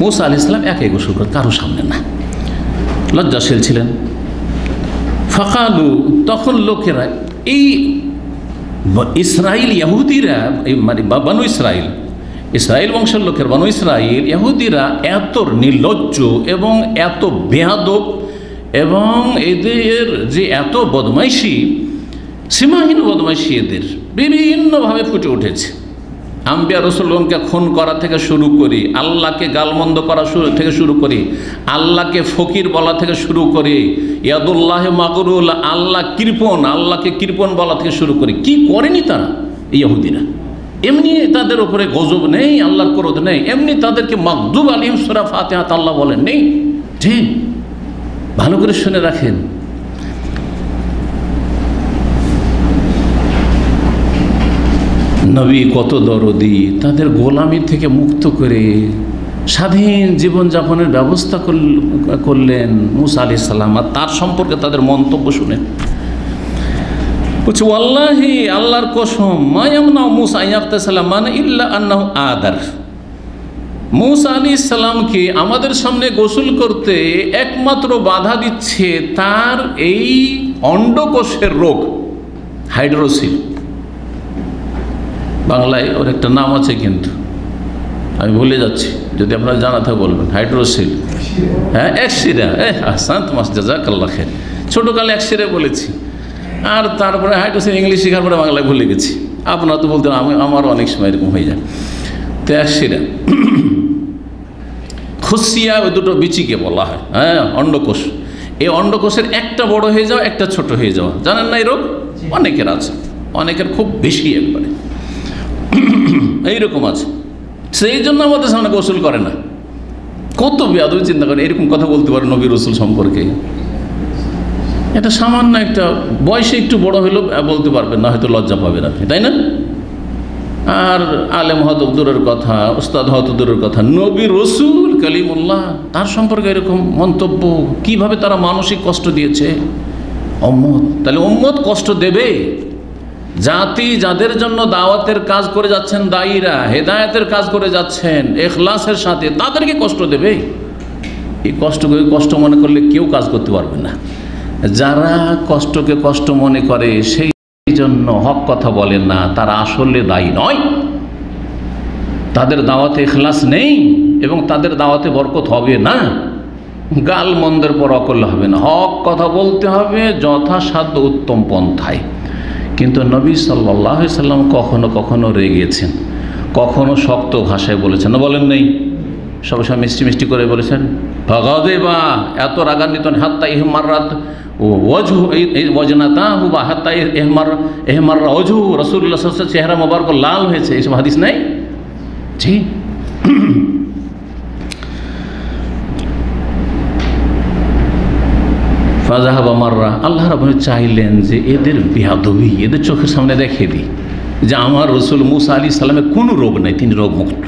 মুসা আলাইহিস সালাম একাই গোসল করতেন, কারো সামনে না, লজ্জাশীল ছিলেন। ফাকালু, তখন লোকেরা, এই ইসরায়েল ইহুদিরা, মানে বনু ইসরায়েল বংশের লোকের বনু ইসরায়েল ইহুদিরা এত নির্লজ্জ এবং এত বেয়াদব, এবং এদের যে এত বদমাইশি, সীমাহীন বদমাইশি এদের বিভিন্নভাবে ফুটে উঠেছে। আম্বিয়া রাসূলগণকে খুন করা থেকে শুরু করি, আল্লাহকে গালমন্দ করা থেকে শুরু করি, আল্লাহকে ফকির বলা থেকে শুরু করি, ইয়াদুল্লাহ মাগরুল, আল্লাহকে কৃপণ বলা থেকে শুরু করি। কি করেনি তারা ইহুদিরা? এমনি তাদের উপরে গজব নেই, আল্লাহর ক্রোধ নেই, এমনি তাদেরকে মাগদুব আলাইহিম সূরা ফাতিহা আল্লাহ বলেন নেই। ঠিক, ভালো করে শুনে রাখেন। নবী কত দরদি, তাদের গোলামি থেকে মুক্ত করে স্বাধীন জীবনযাপনের ব্যবস্থা করলেন মুসা আলাইহিস সালাম। আর তার সম্পর্কে তাদের মন্তব্য শুনেন, বলছে ওয়াল্লাহি, আল্লাহর কসম, মা ইয়ামনাউ মুসা ইয়াগতাসিলা মানে ইল্লা আন্নাহু আদার। মুসা আলাইহিস সালামকে আমাদের সামনে গোসল করতে একমাত্র বাধা দিচ্ছে তার এই অন্ডকোষের রোগ, হাইড্রোসিল। বাংলায় ওর একটা নাম আছে, কিন্তু আমি ভুলে যাচ্ছি, যদি আপনারা জানা থাকে বলবেন। হাইড্রোসিল, হ্যাঁ, একশিরা। আহসানত জাযাকাল্লাহ খাইর। ছোটোকালে একশিরা বলেছি, আর তারপরে হাইড্রোসিল ইংলিশ শেখার পরে বাংলায় ভুলে গেছি। আপনারা তো বলতেন, আমারও অনেক সময় এরকম হয়ে যায়। তো একশিরা, খুসিয়া, ওই দুটো বিচিকে বলা হয়, হ্যাঁ, অন্ডকোষ। এই অন্ডকোষের একটা বড় হয়ে যাওয়া, একটা ছোট হয়ে যাওয়া, জানেন না এই রোগ? অনেকের আছে, অনেকের খুব বেশি, একবারে এইরকম আছে। সেই জন্য আমাদের সামনে গোসল করে না। কত বেয়াদবি চিন্তা করে এরকম কথা বলতে পারে নবী রাসূল সম্পর্কে। এটা সামান্য একটা বয়সে একটু বড় হলেও বলতে পারবেন না, হয়তো লজ্জা পাবেন আপনি, তাই না? আর আলেম হয়তো দূরের কথা, উস্তাদ হয়তো দূরের কথা, নবী রাসূল কালিমুল্লাহ, তার সম্পর্কে এরকম মন্তব্য, কিভাবে তারা মানসিক কষ্ট দিয়েছে উম্মত। তাহলে উম্মত কষ্ট দেবে। জাতি যাদের জন্য দাওয়াতের কাজ করে যাচ্ছেন, দায়ীরা হেদায়েতের কাজ করে যাচ্ছেন ইখলাসের সাথে, তাদেরকে কষ্ট দেবে। এই কষ্টকে কষ্ট মনে করলে কেউ কাজ করতে পারবে না। যারা কষ্টকে কষ্ট মনে করে, সেই জন্য হক কথা বলেন না, তারা আসলে দায়ী নয়। তাদের দাওয়াতে ইখলাস নেই এবং তাদের দাওয়াতে বরকত হবে না। গাল মন্দের পর অকল হবে না, হক কথা বলতে হবে যথাসাধ্য উত্তম পন্থায়। কিন্তু নবী সাল্লাল্লাহু আলাইহি সাল্লাম কখনো কখনো রেগেছেন, কখনো শক্ত ভাষায় বলেছেন না, বলেন নেই, সবসময় মিষ্টি মিষ্টি করে বলেছেন। ভগদে বা এত রাগান্বিত হাত্তা ইহমারাত ওয়াজহু ওয়াজনাতাহু বা হাত্তা ইহমার ওয়াজহু, রাসূলুল্লাহ সাল্লাল্লাহু আলাইহি ওয়াসাল্লাম চেহারা মোবারক লাল হয়েছে, এইসব হাদিস নাই। জি, ফাজাহাবা মাররা, আল্লাহ রাব্বুল চাইলেন যে এদের বেয়াদবি এদের চোখের সামনে দেখিয়ে দিই যে আমার রসুল মুসা আলাইহিস সালামের কোনো রোগ নেই, তিনি রোগমুক্ত।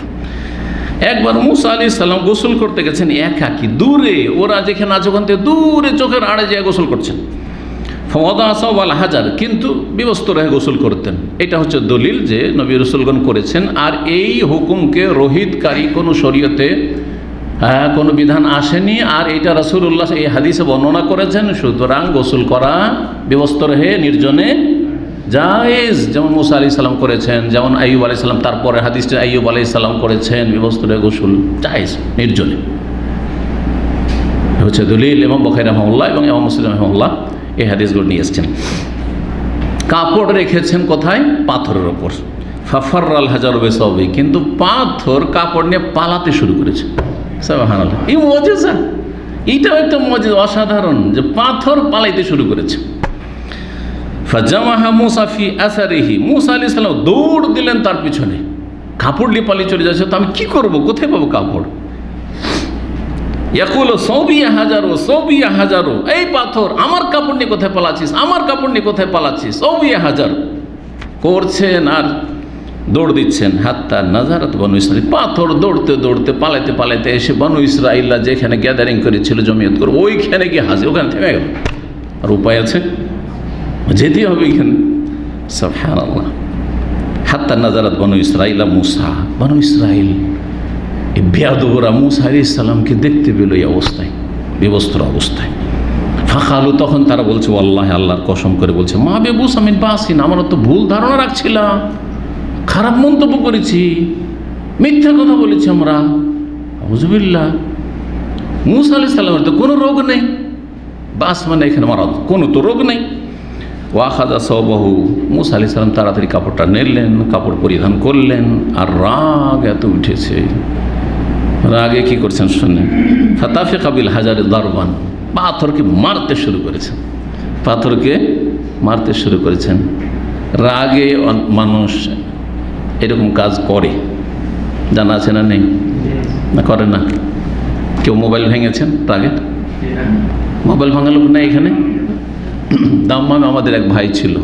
একবার মুসা আলাইহিস সালাম গোসল করতে গেছেন একাকি, দূরে, ওরা যেখানে আছে ওখান থেকে দূরে চোখের আড়ে যেয়ে গোসল করছেন। ফওয়াদা আসাব আল হাজার, কিন্তু বিবস্ত রহে গোসল করতেন। এটা হচ্ছে দলিল যে নবী রসুলগণ করেছেন। আর এই হুকুমকে রহিতকারী কোনো শরীয়তে কোনো বিধান আসেনি, আর এটা রাসূলুল্লাহ এই হাদিসে বর্ণনা করেছেন। সুতরাং গোসল করা বিবস্ত রহে নির্জনে জায়েজ, যেমন মুসা আলাইহিস সালাম করেছেন, যেমন আইয়ুব আলাইহিস সালাম, তারপরে হাদিসটা আইয়ুব আলাইহিস সালাম করেছেন, বিবস্ত রহে গোসল জায়েজ নির্জনে, হচ্ছে দলিল। এবং বুখারী রাহিমাহুল্লাহ এবং ইমাম মুসলিম রাহিমাহুল্লাহ এই হাদিসগুলো নিয়ে এসেছেন। কাপড় রেখেছেন কোথায়? পাথরের ওপর। ফাফাররাল হাজার বিসাবি, কিন্তু পাথর কাপড় নিয়ে পালাতে শুরু করেছে। সুবহানাল্লাহ, এই মুজিজা, এইটাও একটা মুজিজা, অসাধারণ, যে পাথর পালাইতে শুরু করেছে। ফাজামাহা মুসা ফি আসারিহি, মুসা আলাইহিস সালাম দৌড় দিলেন তার পিছনে। কাপড় নিয়ে পালিয়ে চলে যাচ্ছে, তো আমি কি করব, কোথায় পাবো কাপড়? ইয়াকুল সৌবিয়া হাজারো, সৌবিয়া হাজারো, এই পাথর আমার কাপড় নিয়ে কোথায় পালাচ্ছিস, আমার কাপড় নিয়ে কোথায় পালাচ্ছিস, সৌবিয়া হাজার করছেন আর দৌড় দিচ্ছেন। হাত্তা নাজারাত বনু ইসরাইল, পাথর দৌড়তে দৌড়তে পালাইতে পালাইতে এসে বনু ইসরাইলরা যেখানে গ্যাদারিং করেছিল, জমিয়ত করে, ওইখানে গিয়ে হাজির, ওখানে থেমে গেল। আর উপায় আছে? যেতেই হবে এখানে। সুবহানাল্লাহ। হাত্তা নাজারাত বনু ইসরাইল মুসা, বনু ইসরাইল এই বেয়াদবরা মুসা আলাইহিস সালামকে দেখতে পেল এই অবস্থায়, বিবস্ত্র অবস্থায়। ফাকালু, তখন তারা বলছে, আল্লাহ, আল্লাহর কসম করে বলছে, মা বেবুস আমিন বাসিন, আমরা তো ভুল ধারণা রাখছিলাম, খারাপ মন্তব্য করেছি, মিথ্যা কথা বলেছি আমরা। আউযুবিল্লাহ, মুসা আলাইহিস সালামের তো কোনো রোগ নেই, বাস মানে এখানে মারাদ, কোনো তো রোগ নেই। ওয়াখাদা সওবাহু, মুসা আলাইহিস সালাম তাড়াতাড়ি কাপড়টা নিলেন, কাপড় পরিধান করলেন। আর রাগ এত উঠেছে, রাগে কি করছেন শুনে, ফাতাফিকা বিল হাজারে দারবান, পাথরকে মারতে শুরু করেছেন, পাথরকে মারতে শুরু করেছেন। রাগে মানুষ এরকম কাজ করে, জানা আছে না নেই? না করে না? কেউ মোবাইল ভেঙেছেন রাগে? মোবাইল ভাঙা লোক না এখানে? দাম্মামে আমাদের এক ভাই ছিল,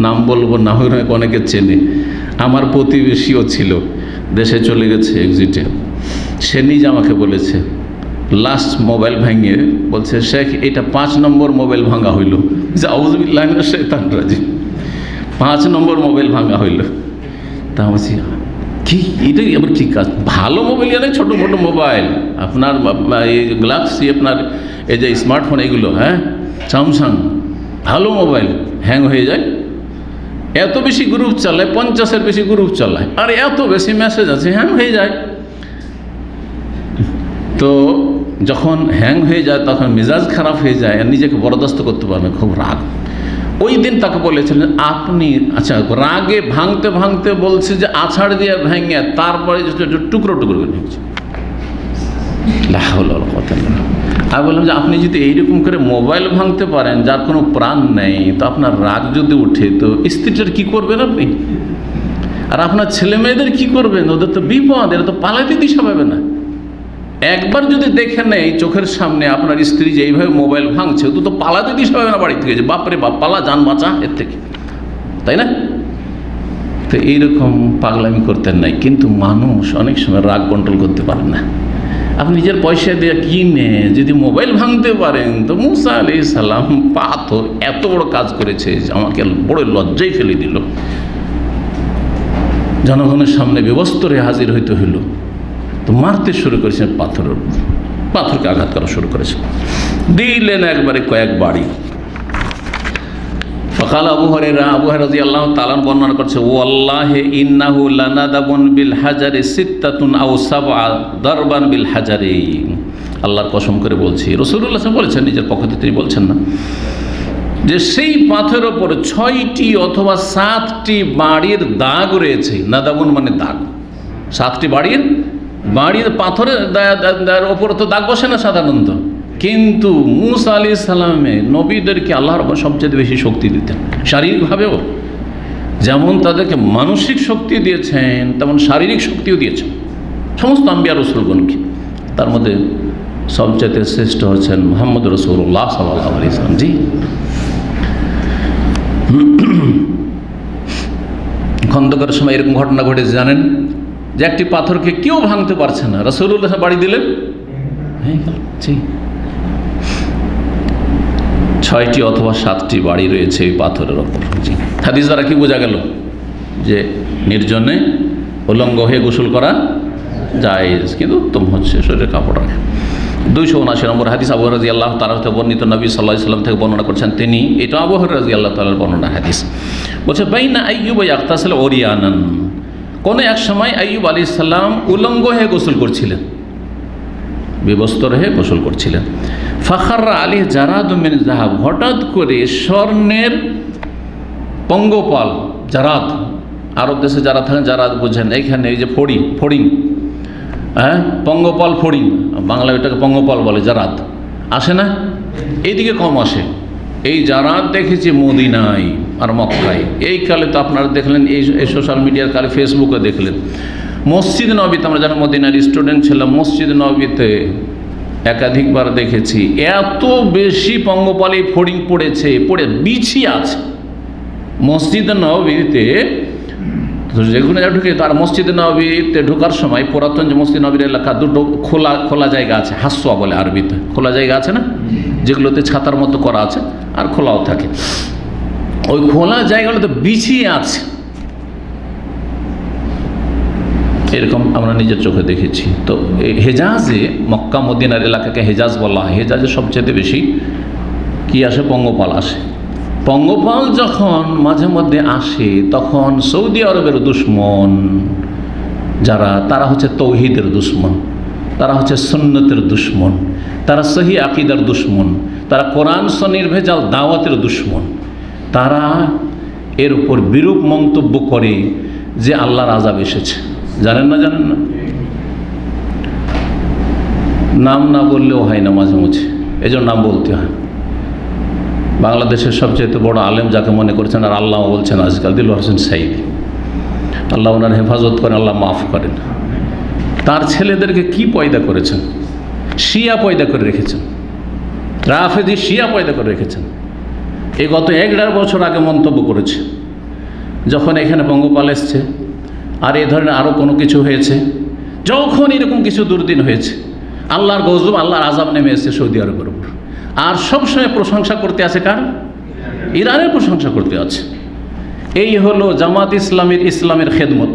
নাম বলবো না, অনেকে চেনে, আমার প্রতিবেশীও ছিল, দেশে চলে গেছে এক্সিটে। সে নিজে আমাকে বলেছে, লাস্ট মোবাইল ভেঙে বলছে, শেখ এটা 5 নম্বর মোবাইল ভাঙা হইল। যে আউযুবিল্লাহি মিনাশ শাইতানির রাজিম, 5 নম্বর মোবাইল ভাঙা হইল। তা বলছি, কি এটা আবার কী কাজ? ভালো মোবাইল জানে, ছোটো মোটো মোবাইল, আপনার এই গ্যালাক্সি, আপনার এই যে স্মার্টফোন, এগুলো, হ্যাঁ, স্যামসাং, ভালো মোবাইল, হ্যাং হয়ে যায়। এত বেশি গ্রুপ চালায়, 50-এর বেশি গ্রুপ চালায়, আর এত বেশি মেসেজ আছে, হ্যাং হয়ে যায়। তো যখন হ্যাং হয়ে যায় তখন মেজাজ খারাপ হয়ে যায়, আর নিজেকে বরদাস্ত করতে পারবে, খুব রাগ। ওই দিন তাকে বলেছিলেন আপনি, আচ্ছা, রাগে ভাঙতে ভাঙতে বলছে যে আছাড় দিয়ে ভেঙে তারপরে টুকরো টুকরো করে ভেঙেছে। আমি বললাম যে আপনি যদি এইরকম করে মোবাইল ভাঙতে পারেন যার কোনো প্রাণ নেই, তো আপনার রাগ যদি উঠে তো স্ত্রীটার কী করবেন আপনি? আর আপনার ছেলে মেয়েদের কী করবেন? ওদের তো বিপদ, এরা তো পালাইতে দিশা পাবে না। একবার যদি দেখে নেই চোখের সামনে আপনার স্ত্রী যে এইভাবে মোবাইল ভাঙছে, তো পালাতে দিশা পাবে না বাড়ি থেকে, যে বাপরে বাপ, পালা, যান বাঁচা এর থেকে, তাই না? তো এইরকম পাগলামি করতেন নাই। কিন্তু মানুষ অনেক সময় রাগ কন্ট্রোল করতে পারেন না। আপনি নিজের পয়সা দিয়ে কিনে যদি মোবাইল ভাঙতে পারেন, তো মুসা আলাইহিস সালাম পাথর এত বড় কাজ করেছে যে আমাকে বড় লজ্জায় ফেলে দিল। জনগণের সামনে বিবস্ত্রে হাজির হইতে হইল, তো মারতে শুরু করেছেন পাথরের উপর, পাথরকে আঘাত করা শুরু করেছে, দিলেন একবারে কয়েক বাড়ি। ফাকাল আবু হুরায়রা, আবু হুরায়রা রাদিয়াল্লাহু তাআলা বর্ণনা করছে, ওয়াল্লাহি ইন্নাহু লানাদাবুন বিল হাজারি সিত্তাতুন আও সাবআ দারবান বিল হাজারি, আল্লাহর কসম করে বলছি, রাসূলুল্লাহ সাল্লাল্লাহু আলাইহি ওয়াসাল্লাম বলেছেন, নিজের পক্ষ থেকে তিনি বলছেন না, যে সেই পাথরের উপর 6টি অথবা 7টি বাড়ির দাগ রয়েছে। নাদাবুন মানে দাগ, 7টি বাড়ির পাথরের ওপরে তো দাগ বসে না সাধারণত, কিন্তু মূসা আলাইহিস সালামে নবীদেরকে আল্লাহর সবচেয়ে বেশি শক্তি দিতেন, শারীরিকভাবেও যেমন তাদেরকে মানসিক শক্তি দিয়েছেন তেমন শারীরিক শক্তিও দিয়েছেন সমস্ত আম্বিয়া রাসূলগণকে। তার মধ্যে সবচেয়ে শ্রেষ্ঠ হচ্ছেন মুহাম্মদ রাসূলুল্লাহ সাল্লাল্লাহু আলাইহি ওয়াসাল্লাম। জি, খন্দকের সময় এরকম ঘটনা ঘটেছে জানেন, যে একটি পাথরকে কেউ ভাঙতে পারছে না, রাসূলুল্লাহ বাড়ি দিলেন হয়ে গেল। জি, 6টি অথবা 7টি বাড়ি রয়েছে এই পাথরের ওপর। জি, হাদিস দ্বারা কি বোঝা গেল? যে নির্জনে উলঙ্গ হয়ে গোসল করা জায়েজ, কিন্তু উত্তম হচ্ছে শরীরে কাপড় রাখা। 279 নম্বর হাদিস, আবু হুরায়রা রাদিয়াল্লাহু তাআলা থেকে বর্ণিত, নবী সাল্লাল্লাহু আলাইহি ওয়াসাল্লাম থেকে বর্ণনা করছেন তিনি, এটা আবু হুরায়রা রাদিয়াল্লাহু তাআলার বর্ণনা হাদিস। বলছে বাইনা আইয়ুব ইয়াগতাসিল ওরিয়ানান, কোনো এক সময় আইয়ুব আলাইহিস সালাম উলঙ্গ হয়ে গোসল করছিলেন, বিবস্ত্র হয়ে গোসল করছিলেন। ফাখাররা আলাইহি জারাদুম মিন যাহাব, হঠাৎ করে স্বর্ণের পঙ্গপাল, জারাদ, আরব দেশে যারা থাকেন জারাদ বোঝেন, এইখানে এই যে ফড়িং, হ্যাঁ পঙ্গপাল ফড়িং, বাংলা এটাকে পঙ্গপাল বলে, জারাদ আসে না, এইদিকে কম আসে। এই জারাদ দেখেছি মদিনায় আর মক্কায়। এই কালে তো আপনারা দেখলেন, এই সোশ্যাল মিডিয়ার কালে ফেসবুকে দেখলেন, মসজিদ নববীতে আমরা যারা মদিনার স্টুডেন্ট ছিলাম, মসজিদ নববীতে একাধিকবার দেখেছি এত বেশি পঙ্গপালি ফড়িং পড়ে বিছিয়ে আছে। মসজিদ নববীতে যেগুলো ঢুকে, তার মসজিদ নববীতে ঢোকার সময় পুরাতন যে মসজিদ নবীর এলাকা দুটো খোলা জায়গা আছে, হাসওয়া বলে আরবিতে, খোলা জায়গা আছে না, যেগুলোতে ছাতার মতো করা আছে আর খোলাও থাকে, ওই খোলা জায়গাগুলোতে বিছিয়ে আছে। এরকম আমরা নিজের চোখে দেখেছি। তো হেজাজে, মক্কা মদিনার এলাকাকে হেজাজ বলা হয়, হেজাজে সবচেয়ে বেশি কি আসে, পঙ্গপাল আসে। পঙ্গপাল যখন মাঝে মধ্যে আসে তখন সৌদি আরবের দুশ্মন যারা, তারা হচ্ছে তৌহিদের দুশ্মন, তারা হচ্ছে সুন্নতের দুশ্মন, তারা সহি আকিদার দুশ্মন, তারা কোরআন স্বনির্ভেজাল দাওয়াতের দুশ্মন। তারা এর উপর বিরূপ মন্তব্য করে যে আল্লাহর আযাব এসেছে। জানেন না? নাম না বললেও হয় না, মাঝে মাঝে এজন্য নাম বলতে হয়। বাংলাদেশের সবচেয়ে বড় আলেম যাকে মনে করছেন আর আল্লাহ বলছেন আজকাল, দিলওয়ার হোসেন সাঈদী, আল্লাহ ওনার হেফাজত করেন, আল্লাহ মাফ করেন। তার ছেলেদেরকে কি পয়দা করেছেন? শিয়া পয়দা করে রেখেছেন, রাফেজি শিয়া পয়দা করে রেখেছেন। এই গত 1.5 বছর আগে মন্তব্য করেছে, যখন এখানে পঙ্গপাল এসছে আর এই ধরনের আরও কোনো কিছু হয়েছে, যখন এরকম কিছু দুর্দিন হয়েছে, আল্লাহর গজব, আল্লাহর আযাব নেমে এসেছে সৌদি আরবের উপর, আর সবসময় প্রশংসা করতে আছে কার? ইরানের প্রশংসা করতে আছে। এই হলো জামাত ইসলামের খেদমত,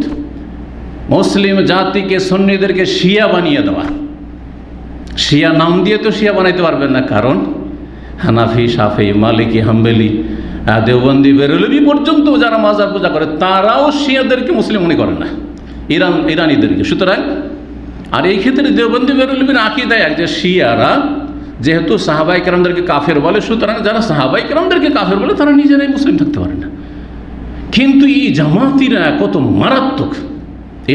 মুসলিম জাতিকে, সুন্নিদেরকে শিয়া বানিয়ে দেওয়া। শিয়া নাম দিয়ে তো শিয়া বানাইতে পারবেন না, কারণ হানাফি, শাফি, মালিকি, হাম্বলি, দেওবন্দি, বেরেলভি পর্যন্ত যারা মাজার পূজা করে তারাও শিয়াদেরকে মুসলিম মনে করে না, ইরানিদেরকে। সুতরাং আর এই ক্ষেত্রে দেওবন্দি, বেরেলভির আকীদায় যে শিয়ারা যেহেতু সাহাবাই কেরামদেরকে কাফের বলে, সুতরাং যারা সাহাবাই কেরামদেরকে কাফের বলে তারা নিজেরাই মুসলিম থাকতে পারে না। কিন্তু এই জামাতিরা কত মারাত্মক,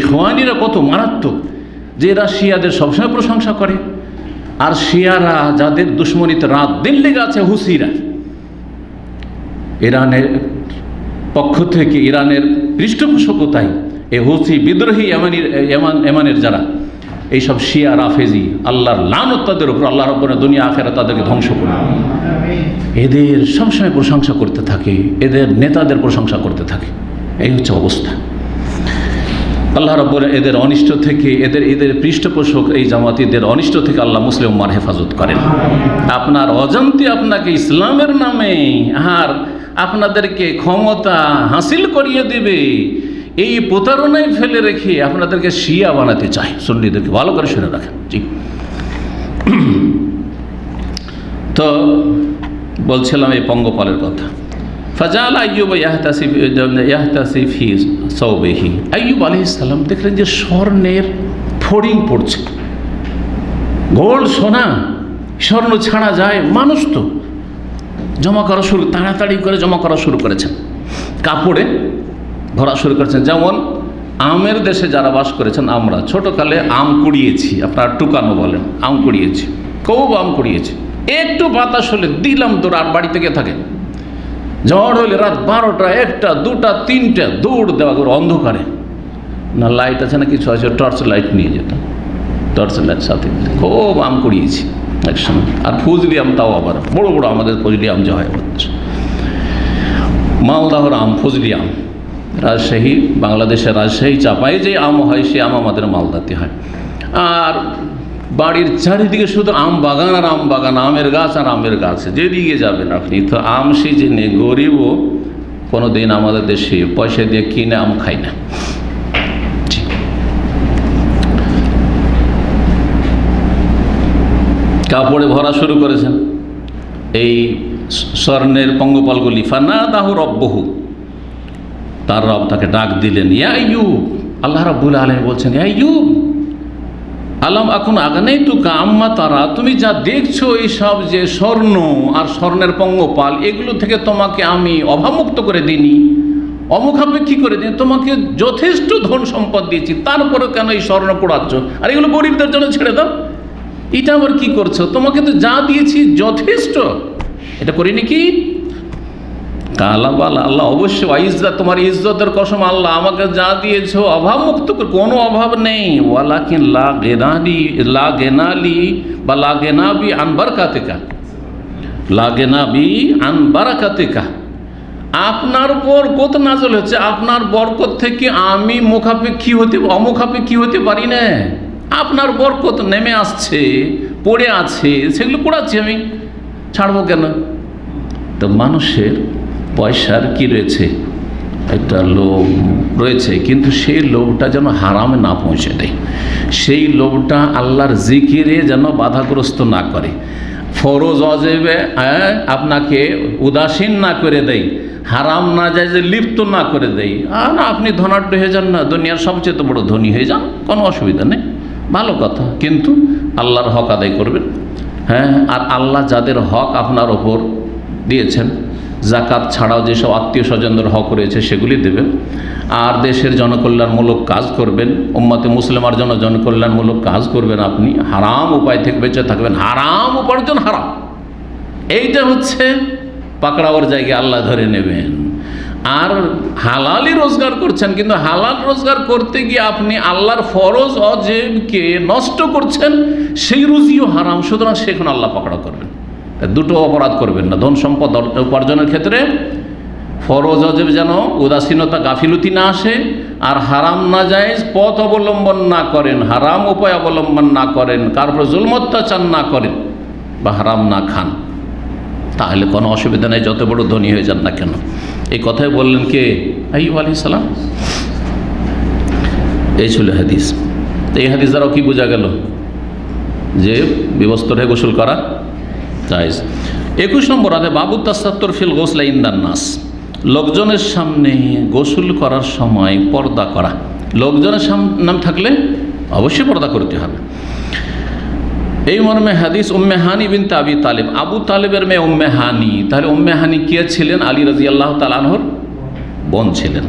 ইখওয়ানিরা কত মারাত্মক, যে এরা শিয়াদের সবসময় প্রশংসা করে। আর শিয়ারা যাদের দুশ্মনীতে রাত দিন লেগে আছে, হুসিরা, ইরানের পক্ষ থেকে, ইরানের পৃষ্ঠপোষকতায় এই হুসি বিদ্রোহী এমানের যারা এইসব শিয়া রাফেজি, আল্লাহর লানত তাদের উপর, আল্লাহ রাব্বুল দুনিয়া আখিরাত তাদেরকে ধ্বংস করে, এদের সবসময় প্রশংসা করতে থাকে, এদের নেতাদের প্রশংসা করতে থাকে। এই হচ্ছে অবস্থা। আল্লাহ রাব্বুল এদের অনিষ্ট থেকে, এদের পৃষ্ঠপোষক এই জামাতিদের অনিষ্ট থেকে আল্লাহ মুসলিম উম্মাহর হেফাজত করেন। আপনার অজান্তে আপনাকে ইসলামের নামে আর আপনাদেরকে ক্ষমতা হাসিল করিয়ে দেবে, এই প্রতারণায় ফেলে রেখে আপনাদেরকে শিয়া বানাতে চায়। সুন্নিদেরকে ভালো করে শুনে রাখেন। জি, তো বলছিলাম এই পঙ্গপালের কথা। ফাজাল আইয়ুব ইয়াহতাসি ফি সাওবিহি, আইয়ুব আলাইহিস সালাম দেখলেন যে স্বর্ণের ফড়িং পড়ছে, গোল্ড, সোনা, স্বর্ণ ছাড়া যায়? মানুষ তো জমা করা তাড়াতাড়ি করে জমা করা শুরু করেছেন, কাপড়ে ভরা শুরু করেছেন। যেমন আমের দেশে যারা বাস করেছেন, আমরা ছোটকালে আম কুড়িয়েছি, আপনারা টুকানো বলেন, আম কুড়িয়েছি, খুব আম কুড়িয়েছি। একটু বাতাস হলে দিলাম দৌড়, আর বাড়ি থেকে থাকে, ঝড় হলে রাত 12টা, 1টা, 2টা, 3টা দৌড় দেওয়া করে অন্ধকারে, না লাইট আছে না কিছু আছে, টর্চ লাইট নিয়ে যেতাম, টর্চ লাইট সাথে। খুব আম কুড়িয়েছি একসময়। আর ফজলি আম, তাও আবার বড় বড় আমাদের ফজলি আম যে হয়, মালদাহর আম, ফজলি আম, রাজশাহী, বাংলাদেশের রাজশাহী চাপাই যে আম হয় সে আম আমাদের মালদাতে হয়। আর বাড়ির চারিদিকে শুধু আম বাগান আর আম বাগান, আমের গাছ আর আমের গাছ, যেদিকে যাবেন আপনি। তো আম সিজনে গরিবও কোনো দিন আমাদের দেশে পয়সা দিয়ে কিনে আম খায় না। কাপড়ে ভরা শুরু করেছেন এই স্বর্ণের পঙ্গপালগুলি। ফানা দাহু রব্বহু, তার রব তাকে ডাক দিলেন, ইয়া আইয়ুব, আল্লাহ রাব্বুল আলামিন বলছেন, ইয়া আইয়ুব আলাম আকুন আগনাইতুকা আম্মা তারা, তুমি যা দেখছো এইসব যে স্বর্ণ আর স্বর্ণের পঙ্গপাল, এগুলো থেকে তোমাকে আমি অভাবমুক্ত করে দিইনি, অমুখাপেক্ষী করে দিই, তোমাকে যথেষ্ট ধন সম্পদ দিয়েছি, তারপরে কেন এই স্বর্ণ পোড়াচ্ছ? আর এগুলো গরিবদের জন্য ছেড়ে দাও, এটা আবার কি করছো? তোমাকে তো যা দিয়েছি যথেষ্ট, এটা করিনি কি? কালা বালা, আল্লাহ অবশ্যই ইজ্জত, তোমার ইজ্জতের কসম, আল্লাহ আমাকে যা দিয়েছো অভাবমুক্ত, কোনো অভাব নেই। ওয়ালাকিন লা গেনালি বা লা গেনাবি আন বারাকাতিকা, লা গেনাবি আন বারাকাতিকা, আপনার বরকত নাযিল হচ্ছে, আপনার বরকত থেকে আমি অমুখাপেক্ষী হতে পারি না। আপনার বরকত নেমে আসছে, পড়ে আছে, সেগুলো পড়াচ্ছি আমি, ছাড়বো কেন? তো মানুষের পয়সার কি রয়েছে, একটা লোভ রয়েছে, কিন্তু সেই লোভটা যেন হারামে না পৌঁছে দেয়, সেই লোভটা আল্লাহর জিকিরে যেন বাধাগ্রস্ত না করে, ফরজ অজেবে আপনাকে উদাসীন না করে দেয়, হারাম না যায় যে লিপ্ত না করে দেয়। আর আপনি ধনাঢ্য হয়ে যান না, দুনিয়ার সবচেয়ে বড় ধনী হয়ে যান, কোনো অসুবিধা নেই, ভালো কথা, কিন্তু আল্লাহর হক আদায় করবেন। হ্যাঁ, আর আল্লাহ যাদের হক আপনার ওপর দিয়েছেন, জাকাত ছাড়াও যেসব আত্মীয় স্বজনদের হক রয়েছে সেগুলি দেবেন। আর দেশের জনকল্যাণমূলক কাজ করবেন, উম্মতে মুসলিমার জন্য জনকল্যাণমূলক কাজ করবেন। আপনি হারাম উপায় থেকে বেঁচে থাকবেন, হারাম উপার্জন হারাম, এইটা হচ্ছে পাকড়াওয়ার জায়গায় আল্লাহ ধরে নেবেন। আর হালালি রোজগার করছেন, কিন্তু হালাল রোজগার করতে গিয়ে আপনি আল্লাহর ফরজ অজেবকে নষ্ট করছেন, সেই রুজিও হারাম, সুতরাং সেখানে আল্লাহ পাকড়াও করবেন। দুটো অপরাধ করবেন না। ধন সম্পদ উপার্জনের ক্ষেত্রে ফরজ অজেব যেন উদাসীনতা, গাফিলতি না আসে, আর হারাম নাজায়েজ পথ অবলম্বন না করেন, হারাম উপায় অবলম্বন না করেন, কার উপর জুলম অত্যাচার না করেন, বা হারাম না খান, তাহলে কোনো অসুবিধা নেই, যত বড় ধনী হয়ে যান না কেন। এই কথাই বললেন কে? আইয়ুব আলাইহিস সালাম। এই ছিল হাদিস। এই হাদিস দ্বারাও কি বোঝা গেল? যে বিবস্ত্র হয়ে গোসল করা জায়েজ। 21 নম্বর আদে বাবু তাসাত্তুর ফিল গোসল ইনদান নাস, লোকজনের সামনে গোসল করার সময় পর্দা করা। লোকজনের সামনে থাকলে অবশ্যই পর্দা করতে হবে। এই মর্মে হাদিস উম্মে হানি বিনতে আবি তালিব, আবু তালেবের মেয়ে উম্মে হানি। তাহলে উম্মে হানি কে ছিলেন? আলী রাদিয়াল্লাহু তাআলা আনহুর বোন ছিলেন।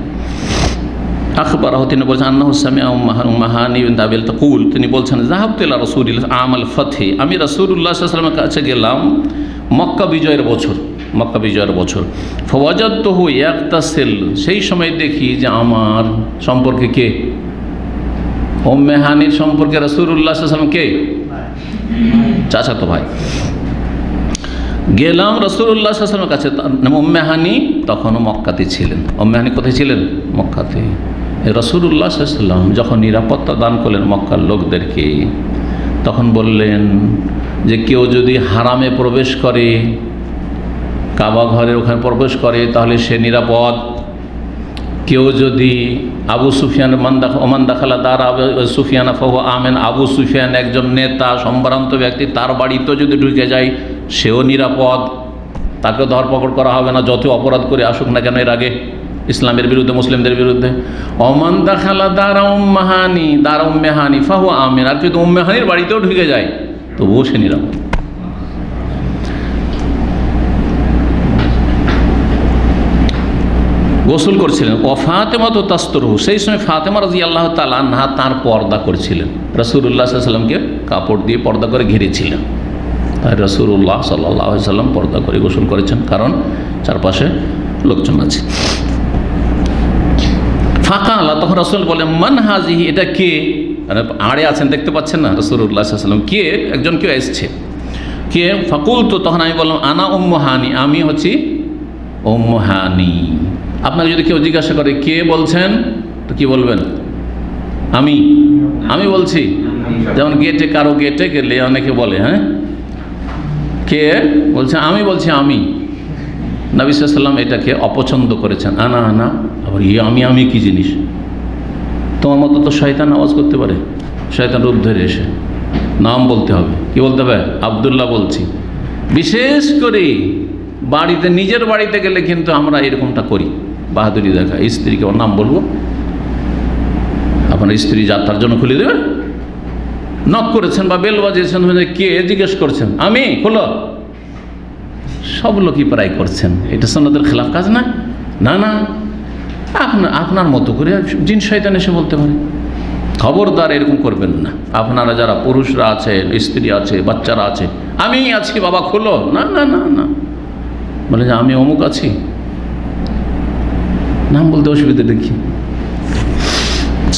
আখবরাহু, তিনি বলছেন আন্নাহু সামিআ উম্মে হানি বিনতে আবি তাকুল, তিনি বলছেন যাহাবতু ইলা রাসূলিল্লাহ আমাল ফাতহি, আমি রাসূলুল্লাহ সাল্লাল্লাহু আলাইহি ওয়াসাল্লামের কাছে গেলাম মক্কা বিজয়ের বছর। ফাওয়াজাদতুহু ইয়াগতাসিল, সেই সময় দেখি যে আমার সম্পর্কে কে? উম্মে হানির সম্পর্কে রাসূলুল্লাহ সাল্লাল্লাহু আলাইহি ওয়াসাল্লাম কে? চাচাতো ভাই। গেলাম রাসূলুল্লাহ সাল্লাল্লাহু আলাইহি ওয়াসাল্লামের কাছে, উম্মে হানি তখনও মক্কাতে ছিলেন। উম্মে হানি কোথায় ছিলেন? মক্কাতে। রাসূলুল্লাহ সাল্লাল্লাহু আলাইহি ওয়াসাল্লাম যখন নিরাপত্তা দান করলেন মক্কার লোকদেরকে, তখন বললেন যে কেউ যদি হারামে প্রবেশ করে, কাবা ঘরের ওখানে প্রবেশ করে, তাহলে সে নিরাপদ। কেউ যদি আবু সুফিয়ান ওমান দাখালা দার সুফিয়ানা ফাহু আমেন, আবু সুফিয়ান একজন নেতা, সম্ভ্রান্ত ব্যক্তি, তার বাড়িতেও যদি ঢুকে যায় সেও নিরাপদ, তাকে ধরপকড় করা হবে না, যত অপরাধ করে আসুক না কেন এর আগে ইসলামের বিরুদ্ধে, মুসলিমদের বিরুদ্ধে। ওমান দাখালা দারা উম্মে হানি ফাহু আমেন, আর কিন্তু উম্মে হানির বাড়িতেও ঢুকে যায় তবুও সে নিরাপদ। গোসল করছিলেন। ও ফাতেমা তো তাস্তরহু, সেই সময় ফাতেমা রাদিয়াল্লাহু তাআলা আনহা তার পর্দা করছিলেন। রাসূলুল্লাহ সাল্লাল্লাহু আলাইহি ওয়াসাল্লামকে কাপড় দিয়ে পর্দা করে ঘিরেছিলেন। তাই রাসূলুল্লাহ সাল্লাল্লাহু আলাইহি ওয়াসাল্লাম পর্দা করে গোসল করেছেন, কারণ চারপাশে লোকজন আছে। ফাঁকা আল্লাহ, তখন রাসূল বলেন মান হাজিহি, এটা কে? আড়ে আছেন, দেখতে পাচ্ছেন না রাসূলুল্লাহ সাল্লাল্লাহু আলাইহি ওয়াসাল্লাম, কে? একজন কেউ এসছে, কে? ফাকুলতু, তখন আমি বললাম আনা উম্মু হানি, আমি হচ্ছি উম্মু হানি। আপনাকে যদি কেউ জিজ্ঞাসা করে কে বলছেন, তো কি বলবেন? আমি বলছি। যেমন গেটে, কারো গেটে গেলে অনেকে বলে হ্যাঁ কে বলছে, আমি বলছি আমি। নবী সাল্লাল্লাহু আলাইহি ওয়াসাল্লাম এটাকে অপছন্দ করেছেন। আনা আবার আমি কি জিনিস? তোমার মতো তো শয়তান আওয়াজ করতে পারে, শয়তান রূপ ধরে এসে নাম বলতে হবে। কি বলতে হবে? আব্দুল্লাহ বলছি। বিশেষ করে বাড়িতে, নিজের বাড়িতে গেলে কিন্তু আমরা এরকমটা করি, বাহাদুরি দেখা। স্ত্রীকে ওর নাম বলবো, আপনার স্ত্রী যাত্রার জন্য খুলে দেবেন। নক করেছেন বা বেল বাজিয়েছেন, কে জিজ্ঞেস করছেন, আমি, খোলো। সব লোকই প্রায় করছেন। এটা সুন্নাতের খেলাফ কাজ না? না, আপনার মতো করে জিন শয়তান এসে বলতে পারে। খবরদার এরকম করবেন না। আপনারা যারা পুরুষরা আছে, স্ত্রী আছে, বাচ্চারা আছে, আমি আছি বাবা খোলো, না, বলে যে আমি অমুক আছি, নাম বলতে অসুবিধা দেখি।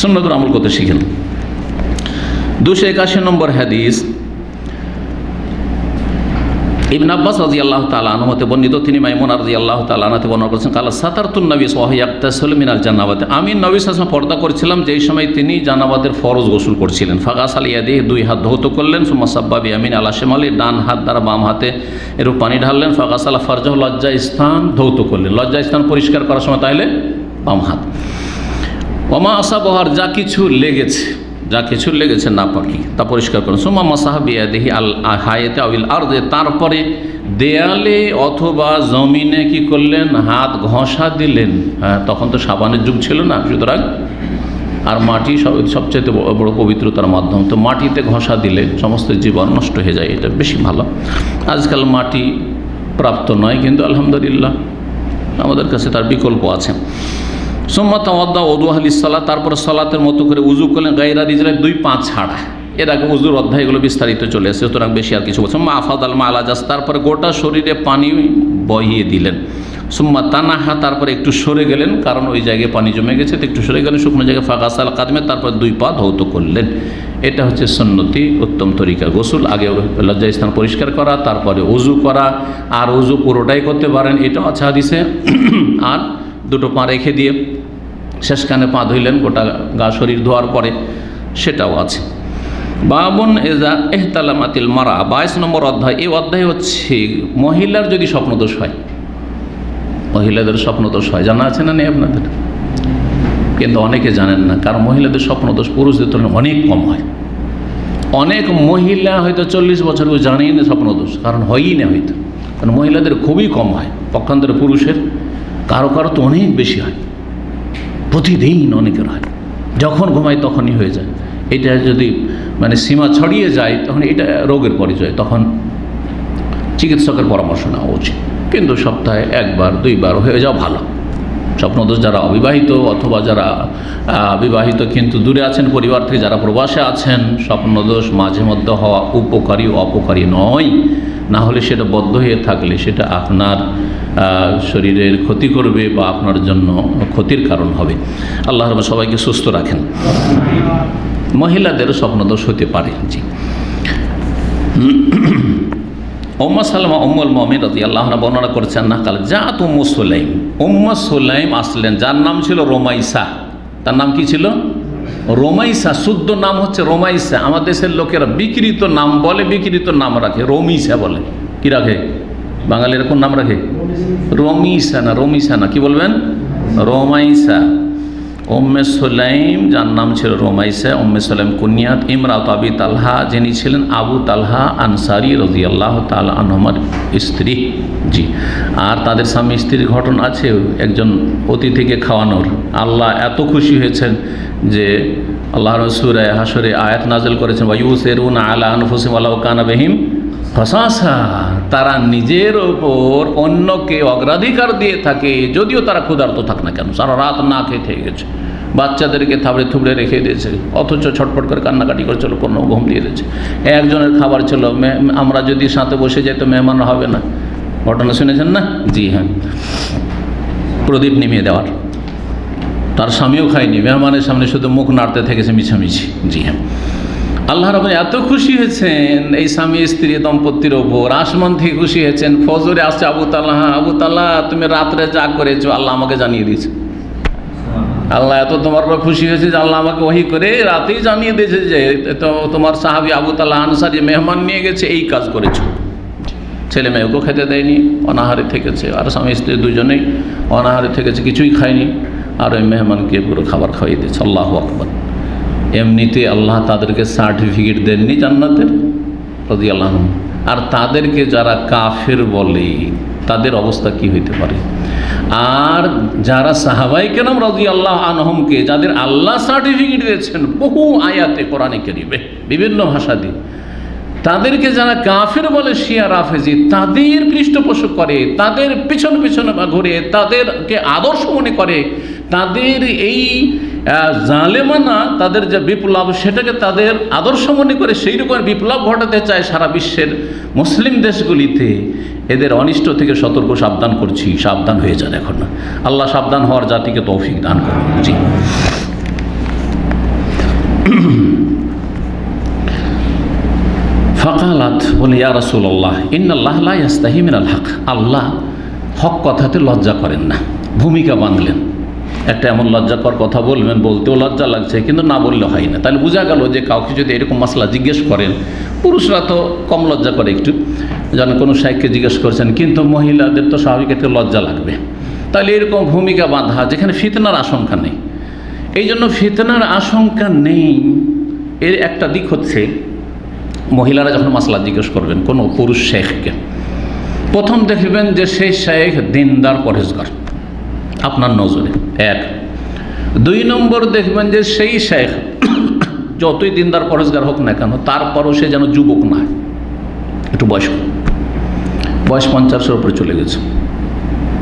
সুন্নাতের আমল করতে শিখেন। 281 নম্বর হাদিস, ইবনে আব্বাস রাদিয়াল্লাহু তাআলা আনহু হতে বর্ণিত, তিনি মাইমুনা রাদিয়াল্লাহু তাআলা আনহা থেকে বর্ণনা করেছেন, কালা সাতারতুন নবী ওয়া ইয়াগতাসিলু মিনাল জানাবাত, আমি নবী সাল্লাল্লাহু আলাইহি ওয়াসাল্লাম পর্দা করেছিলাম যেই সময় তিনি জানাবাতের ফরজ গোসল করছিলেন। ফাগাসাল ইয়াদিহি, দুই হাত ধৌত করলেন। সুম্মা সাব্বা বিয়ামিন আলা শিমালি, ডান হাত দ্বারা বাম হাতে এরূপ পানি ঢাললেন। ফাগাসাল ফারজাহু, লজ্জা স্থান ধৌত করলেন। লজ্জা স্থান পরিষ্কার করার সময় তাহলে বাম হাত। ওমা আসাবহার, যা কিছু লেগেছে নাপাকি, তা পরিষ্কার করুন। সুম্মা মাসাহা বিয়াদিহি আল হায়াতে আউল আরদে, তারপরে দেয়ালে অথবা জমিনে কি করলেন? হাত ঘষা দিলেন। হ্যাঁ, তখন তো সাবানের যুগ ছিল না, সুতরাং আর মাটি সবচেয়ে বড় পবিত্রতার মাধ্যম, তো মাটিতে ঘষা দিলে সমস্ত জীবন নষ্ট হয়ে যায়, এটা বেশি ভালো। আজকাল মাটি প্রাপ্ত নয়, কিন্তু আলহামদুলিল্লাহ আমাদের কাছে তার বিকল্প আছে। সুম্মা তাওয়াদ্দা ওযু আহলিস সালাত, তারপরে সালাতের মতো করে উযু করলেন। গায়রা রিজলাইন, দুই পা ছাড়া। এর আগে উযুর অধ্যায়গুলো বিস্তারিত চলে এসেছে, সুতরাং বেশি আর কিছু বলছে। মা আফাদাল মা আলা জাস, তারপরে গোটা শরীরে পানি বহিয়ে দিলেন। সুম্মা তানাহা, তারপরে একটু সরে গেলেন, কারণ ওই জায়গায় পানি জমে গেছে, তো একটু সরে গেলেন শুকনো জায়গায়। ফাগাসাল কাদমে, তারপর দুই পা ধৌত করলেন। এটা হচ্ছে সুন্নতি উত্তম তরিকা গোসল। আগে লজ্জাস্থান পরিষ্কার করা, তারপরে উযু করা, আর উযু পুরোটাই করতে পারেন, এটাও আছে হাদিসে। আর দুটো পা রেখে দিয়ে শেষখানে পা ধুইলেন, গোটা গা শরীর ধোয়ার পরে, সেটাও আছে। বাবুন এজা এহতালামাতিল মারা, 22 নম্বর অধ্যায়। এই অধ্যায় হচ্ছে মহিলার যদি স্বপ্নদোষ হয়, মহিলাদের স্বপ্নদোষ হয়, জানা আছে না নেই আপনাদের? কিন্তু অনেকে জানেন না, কারণ মহিলাদের স্বপ্নদোষ পুরুষদের তুলনায় অনেক কম হয়। অনেক মহিলা হয়তো 40 বছর জানেই না স্বপ্নদোষ, কারণ হয়ই না হয়তো, কারণ মহিলাদের খুবই কম হয়, পক্ষান্তরে পুরুষের কারো তো অনেক বেশি হয়, প্রতিদিন অনেকের হয়, যখন ঘুমায় তখনই হয়ে যায়। এটা যদি সীমা ছড়িয়ে যায়, তখন এটা রোগের পরিচয়, তখন চিকিৎসকের পরামর্শ নেওয়া উচিত। কিন্তু সপ্তাহে 1বার 2বার হয়ে যাওয়া ভালো। স্বপ্নদোষ যারা অবিবাহিত অথবা যারা বিবাহিত কিন্তু দূরে আছেন পরিবার থেকে, যারা প্রবাসে আছেন, স্বপ্নদোষ মাঝে মধ্যে হওয়া উপকারী অপকারী নয়। না হলে সেটা বদ্ধ হয়ে থাকলে সেটা আপনার শরীরের ক্ষতি করবে বা আপনার জন্য ক্ষতির কারণ হবে। আল্লাহ রাব্বুল সবাইকে সুস্থ রাখেন। মহিলাদের স্বপ্নদোষ হতে পারে। জি, উম্মু সালামা উম্মুল মুমিনিন রাদিয়াল্লাহু আনহা বর্ণনা করেছেন না, কাল জাআত উম্মু সুলাইম, উম্মু সুলাইম আসলেন, যার নাম ছিল রোমাইসা। তার নাম কি ছিল? রোমাইসা। শুদ্ধ নাম হচ্ছে রোমাইসা। আমাদের দেশের লোকেরা বিকৃত নাম বলে, বিকৃত নাম রাখে, রমিসা বলে। কি রাখে? বাঙালিরা কোন নাম রাখে? রমিসা না, কি বলবেন? রোমাইসা। উম্মে সুলাইম, যার নাম ছিল রোমাইসা। উম্মে সুলাইম কুনিয়াত ইমরাত আবি তালহা, যিনি ছিলেন আবু তালহা আনসারী রাদিয়াল্লাহু তাআলা আনহুমার স্ত্রী। জি, আর তাদের স্বামী স্ত্রীর ঘটনা আছে, একজন অতিথিকে খাওয়ানোর। আল্লাহ এত খুশি হয়েছেন যে আল্লাহ সূরা হাশরে আয়াত নাযিল করেছেন, ওয়া ইউসিরুনা আলা আনফুসিহিম ওয়ালাউ কানা বিহিম ফাসাসা, তারা নিজের ওপর অন্যকে অগ্রাধিকার দিয়ে থাকে, যদিও তারা ক্ষুধার্ত থাক না কেন, সারা রাত না খেয়ে থেকে গেছে, বাচ্চাদেরকে থাবড়ে থুবড়ে রেখে দিয়েছে, অথচ ছটফট করে কান্নাকাটি করছিল, কোনো ঘুম দিয়ে দিয়েছে। একজনের খাবার ছিল, আমরা যদি সাথে বসে যাই তো মেহমান হবে না, ঘটনা শুনেছেন না? জি হ্যাঁ, প্রদীপ নিমিয়ে দেওয়ার, তার স্বামীও খায়নি, মেহমানের সামনে শুধু মুখ নাড়তে থেকেছে মিছামিছি। জি হ্যাঁ, আল্লাহ রাব্বুল এত খুশি হয়েছেন এই স্বামী স্ত্রী দম্পতির ওপর, আসমান থেকে খুশি হয়েছেন। ফজরে আসছে আবু তাল্লাহ তুমি রাত্রে যা করেছো আল্লাহ আমাকে জানিয়ে দিয়েছে। আল্লাহ এত তোমার উপর খুশি হয়েছে যে আল্লাহ আমাকে ওহী করে রাতেই জানিয়ে দিয়েছে যে তো তোমার সাহাবী আবু তাল্লাহ আনসারী মেহমান নিয়ে গেছে, এই কাজ করেছো। ছেলে মেয়েকেও খেতে দেয়নি, অনাহারে থেকেছে, আর স্বামী স্ত্রী দুজনেই অনাহারে থেকেছে, কিছুই খায়নি, আর ওই মেহমানকে পুরো খাবার খাইয়ে দিয়েছে। আল্লাহু আকবার। এমনিতে আল্লাহ তাদেরকে সার্টিফিকেট দেননি জান্নাতের, রাদিয়াল্লাহু আনহু। আর তাদেরকে যারা কাফের বলে তাদের অবস্থা কি হইতে পারে? আর যারা সাহাবায়ে কেরাম রাদিয়াল্লাহু আনহুমকে যাদের আল্লাহ সার্টিফিকেট দিয়েছেন বহু আয়াতে কোরআনে কারীমে বিভিন্ন ভাষা দিয়ে, তাদেরকে যারা কাফের বলে শিয়া রাফেজি, তাদের পৃষ্ঠপোষক করে, তাদের পিছনে পিছনে ঘুরে, তাদেরকে আদর্শ মনে করে, তাদের এই জালেমানা তাদের যে বিপ্লব সেটাকে তাদের আদর্শ মনে করে সেই রকমের বিপ্লব ঘটাতে চায় সারা বিশ্বের মুসলিম দেশগুলিতে। এদের অনিষ্ট থেকে সতর্ক সাবধান করছি, সাবধান হয়ে যান এখন না। আল্লাহ সাবধান হওয়ার জাতিকে তৌফিক দান করুন। জি, ফাকালাত বলে ইয়া রাসূলুল্লাহ ইন্নাল্লাহ লা ইয়াস্তাহি মিনাল হক, আল্লাহ হক কথাতে লজ্জা করেন না। ভূমিকা বাঁধলেন, একটা এমন লজ্জাকর কথা বলবেন, বলতেও লজ্জা লাগছে কিন্তু না বললে হয় না। তাহলে বোঝা গেল যে কাউকে যদি এরকম মাসলা জিজ্ঞেস করেন, পুরুষরা তো কম লজ্জা করে একটু, যেন কোনো শাইখকে জিজ্ঞেস করছেন, কিন্তু মহিলাদের তো স্বাভাবিক একটু লজ্জা লাগবে। তাহলে এরকম ভূমিকা বাঁধা যেখানে ফিতনার আশঙ্কা নেই, এই জন্য ফিতনার আশঙ্কা নেই এর একটা দিক হচ্ছে মহিলারা যখন মাসলা জিজ্ঞেস করবেন কোনো পুরুষ শেখকে, প্রথম দেখবেন যে সেই শেখ দিনদার পরহেজগার আপনার নজরে, এক। দুই নম্বর দেখবেন যে সেই শেখ যতই দিনদার পরহেজগার হোক না কেন, তারপরও সে যেন যুবক না, একটু বয়স 50-এর উপরে চলে গেছে,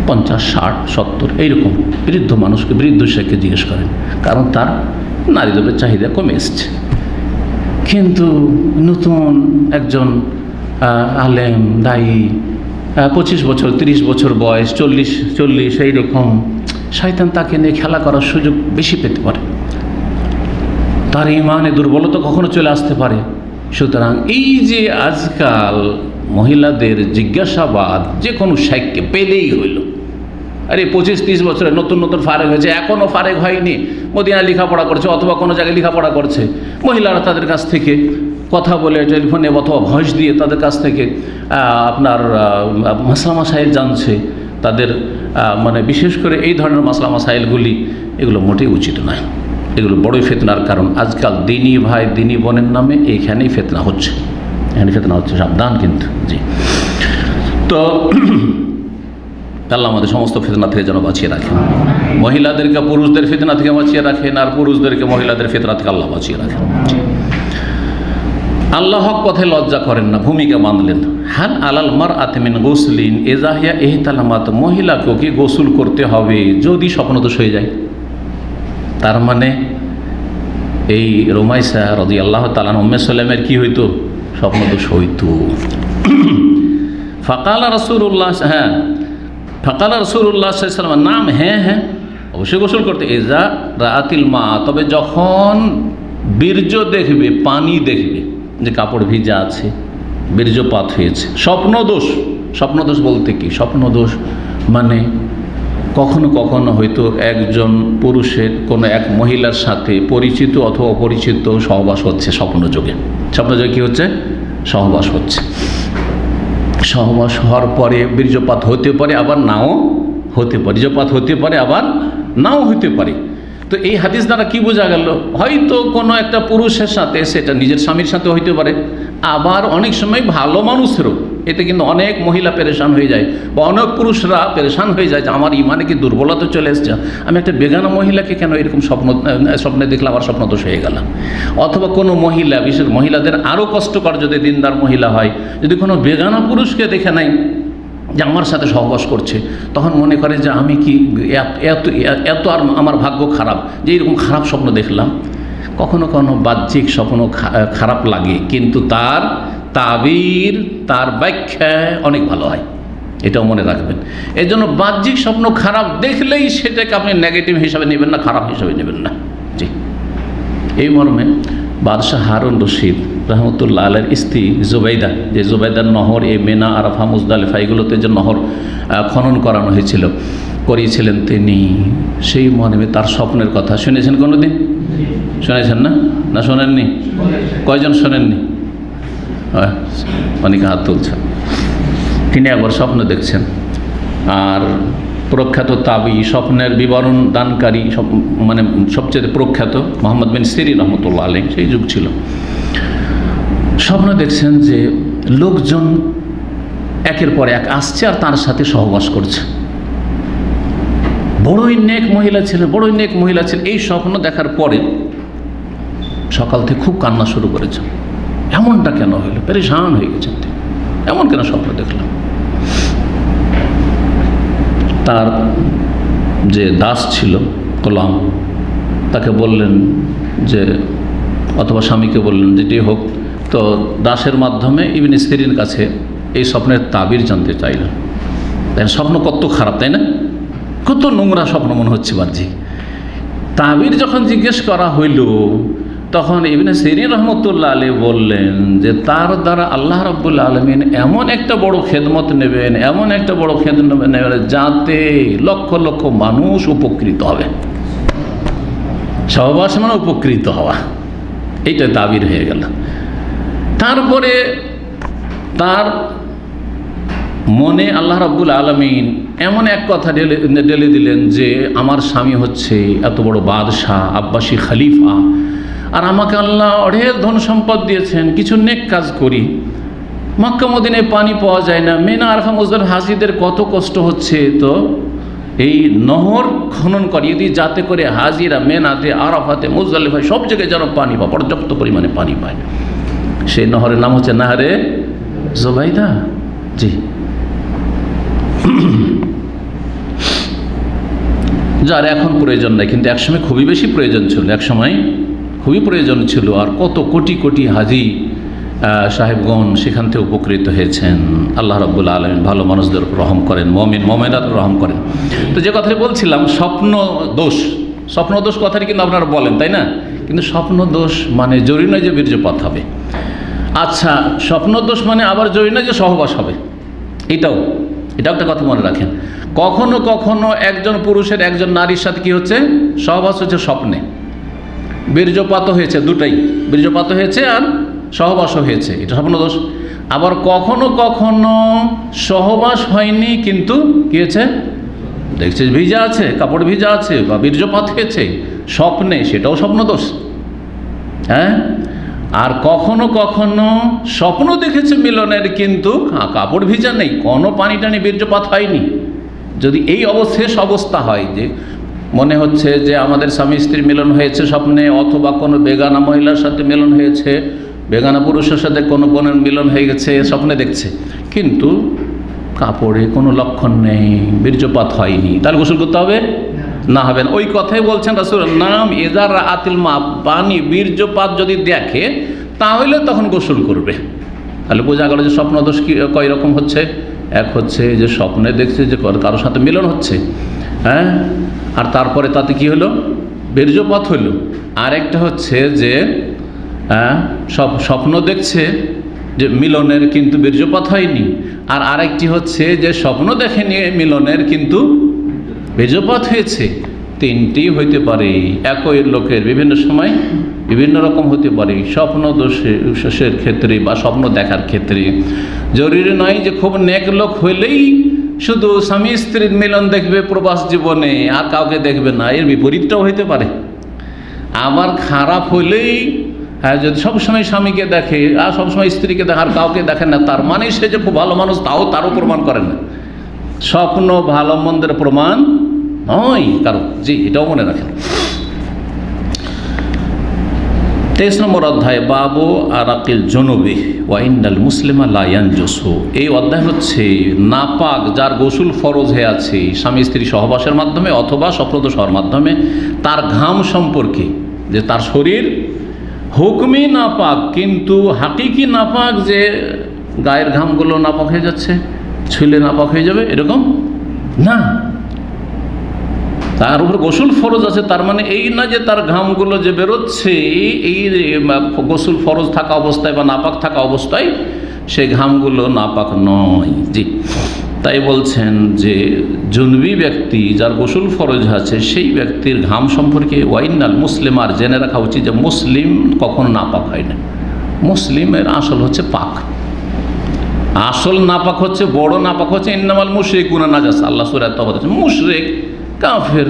50, 60, 70 এইরকম বৃদ্ধ মানুষকে, বৃদ্ধ শেখকে জিজ্ঞেস করেন, কারণ তার নারীদের চাহিদা কমে এসছে। কিন্তু নতুন একজন আলেম দায়ী, 25 বছর 30 বছর বয়স, 40 এইরকম, শয়তান তাকে নিয়ে খেলা করার সুযোগ বেশি পেতে পারে, তার ইমানে দুর্বলতা কখনো চলে আসতে পারে। সুতরাং এই যে আজকাল মহিলাদের জিজ্ঞাসাবাদ যে কোনো শেখকে পেলেই হইল, আরে 25-30 বছরে নতুন নতুন ফারেক হয়েছে, এখনও ফারেক হয়নি, মদিনায় লেখাপড়া করছে অথবা কোনো জায়গায় লেখাপড়া করছে, মহিলারা তাদের কাছ থেকে কথা বলে টেলিফোনে অথবা ভয়েস দিয়ে তাদের কাছ থেকে আপনার মাসলা মাসাইল জানছে। তাদের মানে বিশেষ করে এই ধরনের মাসলা মাসাইলগুলি এগুলো মোটেই উচিত নয়, এগুলো বড়ই ফিতনার কারণ। আজকাল দিনী ভাই দিনী বোনের নামে এইখানেই ফিতনা হচ্ছে, এখানে ফিতনা হচ্ছে, সাবধান কিন্তু। জি, তো আল্লাহ আমাদের সমস্ত ফিতনা থেকে যেন বাঁচিয়ে রাখেন, মহিলাদেরকে পুরুষদের ফিতনা থেকে বাঁচিয়ে রাখেন, আর পুরুষদেরকে মহিলাদের ফিতনা থেকে আল্লাহ বাঁচিয়ে রাখেন। আল্লাহ হক কথায় লজ্জা করেন না, ভূমিকা বাঁধলেন। হাল আলাল মারআতি মিন গুসলিন ইযা হিয়া ইহতালামাত, মহিলাকেও কি গোসল করতে হবে যদি স্বপ্নদোষ হয়ে যায়? তার মানে এই রুমাইসা রাদিয়াল্লাহু তাআলা উম্মে সুলাইমের কি হইতো? স্বপ্নদোষ হইতো। ফাকালা রাসূলুল্লাহ, হ্যাঁ ফাকালা রাসূলুল্লাহ সাল্লাল্লাহু আলাইহি ওয়াসাল্লাম, নাম হ্যাঁ হ্যাঁ অবশ্যই গোসল করতে। ইযা রাআতিল মা, তবে যখন বীর্য দেখবে, পানি দেখবে যে কাপড় ভিজা আছে, বীর্যপাত হয়েছে। স্বপ্নদোষ, স্বপ্নদোষ বলতে কি? স্বপ্নদোষ মানে কখনো কখনো হয়তো একজন পুরুষের কোনো এক মহিলার সাথে পরিচিত অথবা অপরিচিত সহবাস হচ্ছে স্বপ্নযোগে। স্বপ্নযোগে কী হচ্ছে? সহবাস হচ্ছে। সহবাস হওয়ার পরে বীর্যপাত হতে পারে, আবার নাও হতে পারে, বীর্যপাত হতে পারে, আবার নাও হতে পারে। তো এই হাদিস দ্বারা কি বোঝা গেল? হয়তো কোনো একটা পুরুষের সাথে, সেটা নিজের স্বামীর সাথে হইতে পারে, আবার অনেক সময় ভালো মানুষেরও এতে কিন্তু অনেক মহিলা পেরেশান হয়ে যায় বা অনেক পুরুষরা পেরেশান হয়ে যায় যে আমার ইমানে কি দুর্বলতা চলে এসছে, আমি একটা বেগানা মহিলাকে কেন এরকম স্বপ্নে দেখলাম, আর স্বপ্ন দোষ হয়ে গেলাম। অথবা কোনো মহিলা, বিশেষ মহিলাদের আরও কষ্টকর যদি দিনদার মহিলা হয়, যদি কোনো বেগানা পুরুষকে দেখে নাই যে আমার সাথে সহবাস করছে, তখন মনে করে যে আমি কি এত আর আমার ভাগ্য খারাপ যে এরকম খারাপ স্বপ্ন দেখলাম। কখনো কখনো বাহ্যিক স্বপ্ন খারাপ লাগে, কিন্তু তার তাবির, তার ব্যাখ্যা অনেক ভালো হয়, এটাও মনে রাখবেন। এই জন্য বাহ্যিক স্বপ্ন খারাপ দেখলেই সেটাকে আপনি নেগেটিভ হিসাবে নেবেন না, খারাপ হিসাবে নেবেন না। জি, এই মর্মে বাদশাহ হারুন রশিদ রহমতুল্লাহ আলাইহির স্ত্রী জুবাইদা, যে জুবাইদার নহর এই মেনা, আরাফা, মুজদালিফা এগুলোতে যে নহর খনন করানো হয়েছিল, করিয়েছিলেন তিনি, সেই মর্মে তার স্বপ্নের কথা শুনেছেন কোনো দিন? শুনেছেন না? না শোনেননি? কয়জন শোনেননি? অনেকে হাত তুলছেন। তিনি একবার স্বপ্ন দেখছেন, আর প্রখ্যাত তাবি, স্বপ্নের বিবরণ দানকারী, মানে সবচেয়ে প্রখ্যাত মোহাম্মদ বিন সিরিন রহমতুল্লাহ আলাইহি, সেই যুগ ছিল। স্বপ্ন দেখছেন যে লোকজন একের পর এক আসছে আর তার সাথে সহবাস করছে। বড়ই নেক মহিলা ছিলেন, বড়ই নেক মহিলা ছিলেন। এই স্বপ্ন দেখার পরে সকাল থেকে খুব কান্না শুরু করেছেন। এমনটা কেন হইল? পেরেশান হয়ে গেছেন, এমন কেন স্বপ্ন দেখলাম? তার যে দাস ছিল, গোলাম, তাকে বললেন যে, অথবা স্বামীকে বললেন, যেটি হোক, তো দাসের মাধ্যমে ইবনে সিরিন কাছে এই স্বপ্নের তাবির জানতে চাইলেন। তাই স্বপ্ন কত খারাপ, তাই না? কত নোংরা স্বপ্ন মনে হচ্ছে বাহ্যিক। তাবির যখন জিজ্ঞেস করা হইল, তখন ইবনে সিরিন রহমতুল্লাহ আলাইহি বললেন যে তার দ্বারা আল্লাহ রাব্বুল আলামিন এমন একটা বড় খেদমত নেবেন, এমন একটা বড় খেদমত নেবেন, যাতে লক্ষ লক্ষ মানুষ উপকৃত হবে। সহবাস মানে উপকৃত হওয়া, এইটা তাবির হয়ে গেল। তারপরে তার মনে আল্লাহ রাব্বুল আলামিন এমন এক কথা ঢেলে দিলেন যে আমার স্বামী হচ্ছে এত বড় বাদশাহ, আব্বাসী খলিফা, আর আমাকে আল্লাহ অঢেল ধন সম্পদ দিয়েছেন, কিছু নেক কাজ করি, মক্কা মদিনায় পানি পাওয়া যায় না, মেনা, আরাফা, মুজদালিফা হাজিদের কত কষ্ট হচ্ছে, তো এই নহর খনন করিয়ে দিই যাতে করে হাজিরা মেনাতে, আরাফাতে, মুজদালিফায় সব জায়গায় যেন পানি পায়, পর্যাপ্ত পরিমাণে পানি পায়। সেই নহরের নাম হচ্ছে নাহরে জুবাইদা। জি, যার এখন প্রয়োজন নাই, কিন্তু একসময় খুবই বেশি প্রয়োজন ছিল, একসময় খুবই প্রয়োজন ছিল। আর কত কোটি কোটি হাজি সাহেবগণ সেখান থেকে উপকৃত হয়েছেন। আল্লাহ রাব্বুল আলামিন ভালো মানুষদের রহম করেন, মুমিন মুমিনাত রহম করেন। তো যে কথাটি বলছিলাম, স্বপ্ন দোষ, স্বপ্ন দোষ কথাটি কিন্তু আপনারা বলেন, তাই না? কিন্তু স্বপ্ন দোষ মানে জরুরি নয় যে বীর্যপাত হবে। আচ্ছা, স্বপ্ন দোষ মানে আবার জরুরি নয় যে সহবাস হবে, এটাও একটা কথা মনে রাখেন। কখনো কখনো একজন পুরুষের একজন নারীর সাথে কি হচ্ছে? সহবাস হচ্ছে স্বপ্নে, বীর্যপাত হয়েছে, দুটাই, বীর্যপাত হয়েছে আর সহবাসও হয়েছে, এটা স্বপ্ন দোষ। আবার কখনো কখনো সহবাস হয়নি, কিন্তু কি হয়েছে? দেখছে ভিজা আছে, কাপড় ভিজা আছে, বা বীর্যপাত হয়েছে স্বপ্নে, সেটাও স্বপ্ন দোষ। হ্যাঁ, আর কখনো কখনো স্বপ্ন দেখেছে মিলনের, কিন্তু কাপড় ভিজা নেই, কোনো পানি টানি, বীর্যপাত হয়নি। যদি এই শেষ অবস্থা হয় যে মনে হচ্ছে যে আমাদের স্বামী স্ত্রীর মিলন হয়েছে স্বপ্নে, অথবা কোনো বেগানা মহিলার সাথে মিলন হয়েছে, বেগানা পুরুষের সাথে কোনো বোনের মিলন হয়ে গেছে, স্বপ্নে দেখছে, কিন্তু কাপড়ে কোনো লক্ষণ নেই, বীর্যপাত হয়নি, তাহলে গোসল করতে হবে না? হবে না। ওই কথাই বলছেন রাসূলুল্লাহ, নাম এজার আতিল মা, পানি বীর্যপাত যদি দেখে তাহলে তখন গোসল করবে। তাহলে বোঝা গেল যে স্বপ্ন দোষ কয় রকম হচ্ছে। এক হচ্ছে যে স্বপ্নে দেখছে যে কারোর সাথে মিলন হচ্ছে, হ্যাঁ, আর তারপরে তাতে কি হলো? বীর্যপাত হলো। আরেকটা হচ্ছে যে স্বপ্ন দেখছে যে মিলনের, কিন্তু বীর্যপাত হয়নি। আর আরেকটি হচ্ছে যে স্বপ্ন দেখেনি মিলনের, কিন্তু বীর্যপাত হয়েছে। তিনটি হইতে পারে, একই লোকের বিভিন্ন সময় বিভিন্ন রকম হতে পারে। স্বপ্ন দোষের ক্ষেত্রে বা স্বপ্ন দেখার ক্ষেত্রে জরুরি নয় যে খুব নেক লোক হইলেই শুধু স্বামী স্ত্রীর মিলন দেখবে প্রবাস জীবনে, আর কাউকে দেখবে না, এর বিপরীতটাও হইতে পারে। আবার খারাপ হইলেই হ্যাঁ, যদি সবসময় স্বামীকে দেখে আর সবসময় স্ত্রীকে দেখে আর কাউকে দেখেন না, তার মানে সে যে খুব ভালো মানুষ তারও প্রমাণ করেন না। স্বপ্ন ভালো মন্দের প্রমাণ নয় কারণ, জি, এটাও মনে রাখেন। 23 নম্বর অধ্যায়, বাবু আরাকিল জুনুবি ওয়া ইন্নাল মুসলিমা লা ইয়ানজুসু। এই অধ্যায় হচ্ছে নাপাক যার গোসল ফরজ হয়ে আছে স্বামী স্ত্রী সহবাসের মাধ্যমে অথবা স্বপ্নদোষ হওয়ার মাধ্যমে, তার ঘাম সম্পর্কে, যে তার শরীর হুকমি নাপাক কিন্তু হাকিকি নাপাক, যে গায়ের ঘামগুলো নাপাক হয়ে যাচ্ছে, ছুঁলে নাপাক হয়ে যাবে এরকম না। তার উপর গোসল ফরজ আছে, তার মানে এই না যে তার ঘামগুলো যে বেরোচ্ছে এই গোসল ফরজ থাকা অবস্থায় বা নাপাক থাকা অবস্থায় সেই ঘামগুলো নাপাক নয়। জি, তাই বলছেন যে জুনবি ব্যক্তি যার গোসল ফরজ আছে সেই ব্যক্তির ঘাম সম্পর্কে ওয়াইনাল মুসলিম, আর জেনে রাখা উচিত যে মুসলিম কখনো নাপাক হয় না। মুসলিমের আসল হচ্ছে পাক, আসল নাপাক হচ্ছে, বড় নাপাক হচ্ছে ইন্নামাল মুশরিকুনা নাজাস। আল্লাহ সূরা তাওবা বলেছেন মুশরিক, কাফের,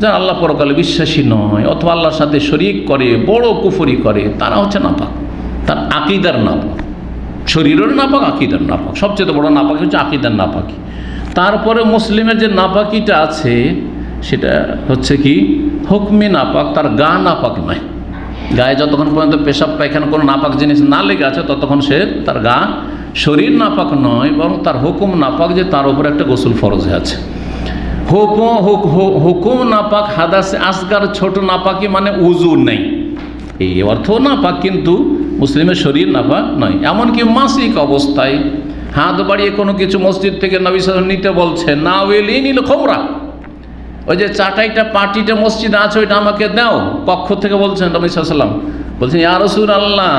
যারা আল্লাহ পরকালে বিশ্বাসী নয় অথবা আল্লাহর সাথে শরীক করে, বড় কুফরি করে, তারা হচ্ছে নাপাক। তার আকীদার নাপাক, শরীরের নাপাক, আকীদার নাপাক। সবচেয়ে বড় নাপাক হচ্ছে আকীদার নাপাকি। তারপরে মুসলিমের যে নাপাকিটা আছে সেটা হচ্ছে কি হুকমি নাপাক, তার গা নাপাক নয়। গায়ে যতক্ষণ পর্যন্ত পেশাব পায়খানা কোনো নাপাক জিনিস না লেগে আছে ততক্ষণ তার গা শরীর নাপাক নয়, বরং তার হুকুম নাপাক, যে তার উপর একটা গোসল ফরজ হয়ে আছে। হুকুম নাপাক, হাদাসে আসগার ছোট নাপাকি মানে উজু নেই, এই অর্থ নাপাক, কিন্তু মুসলিমের শরীর নাপাক নয়। এমনকি মাসিক অবস্থায় হাত বাড়িয়ে কোনো কিছু মসজিদ থেকে নবী সাল্লাল্লাহু আলাইহি ওয়াসাল্লাম নিতে বলছেন, না ওয়েলিনিল খমরা, ওই যে চাটাইটা পাটিটা মসজিদে আছে ওইটা আমাকে দাও, কক্ষ থেকে বলছেন নবী সাল্লাল্লাহু আলাইহি ওয়াসাল্লাম। বলছেন ইয়া রাসূলুল্লাহ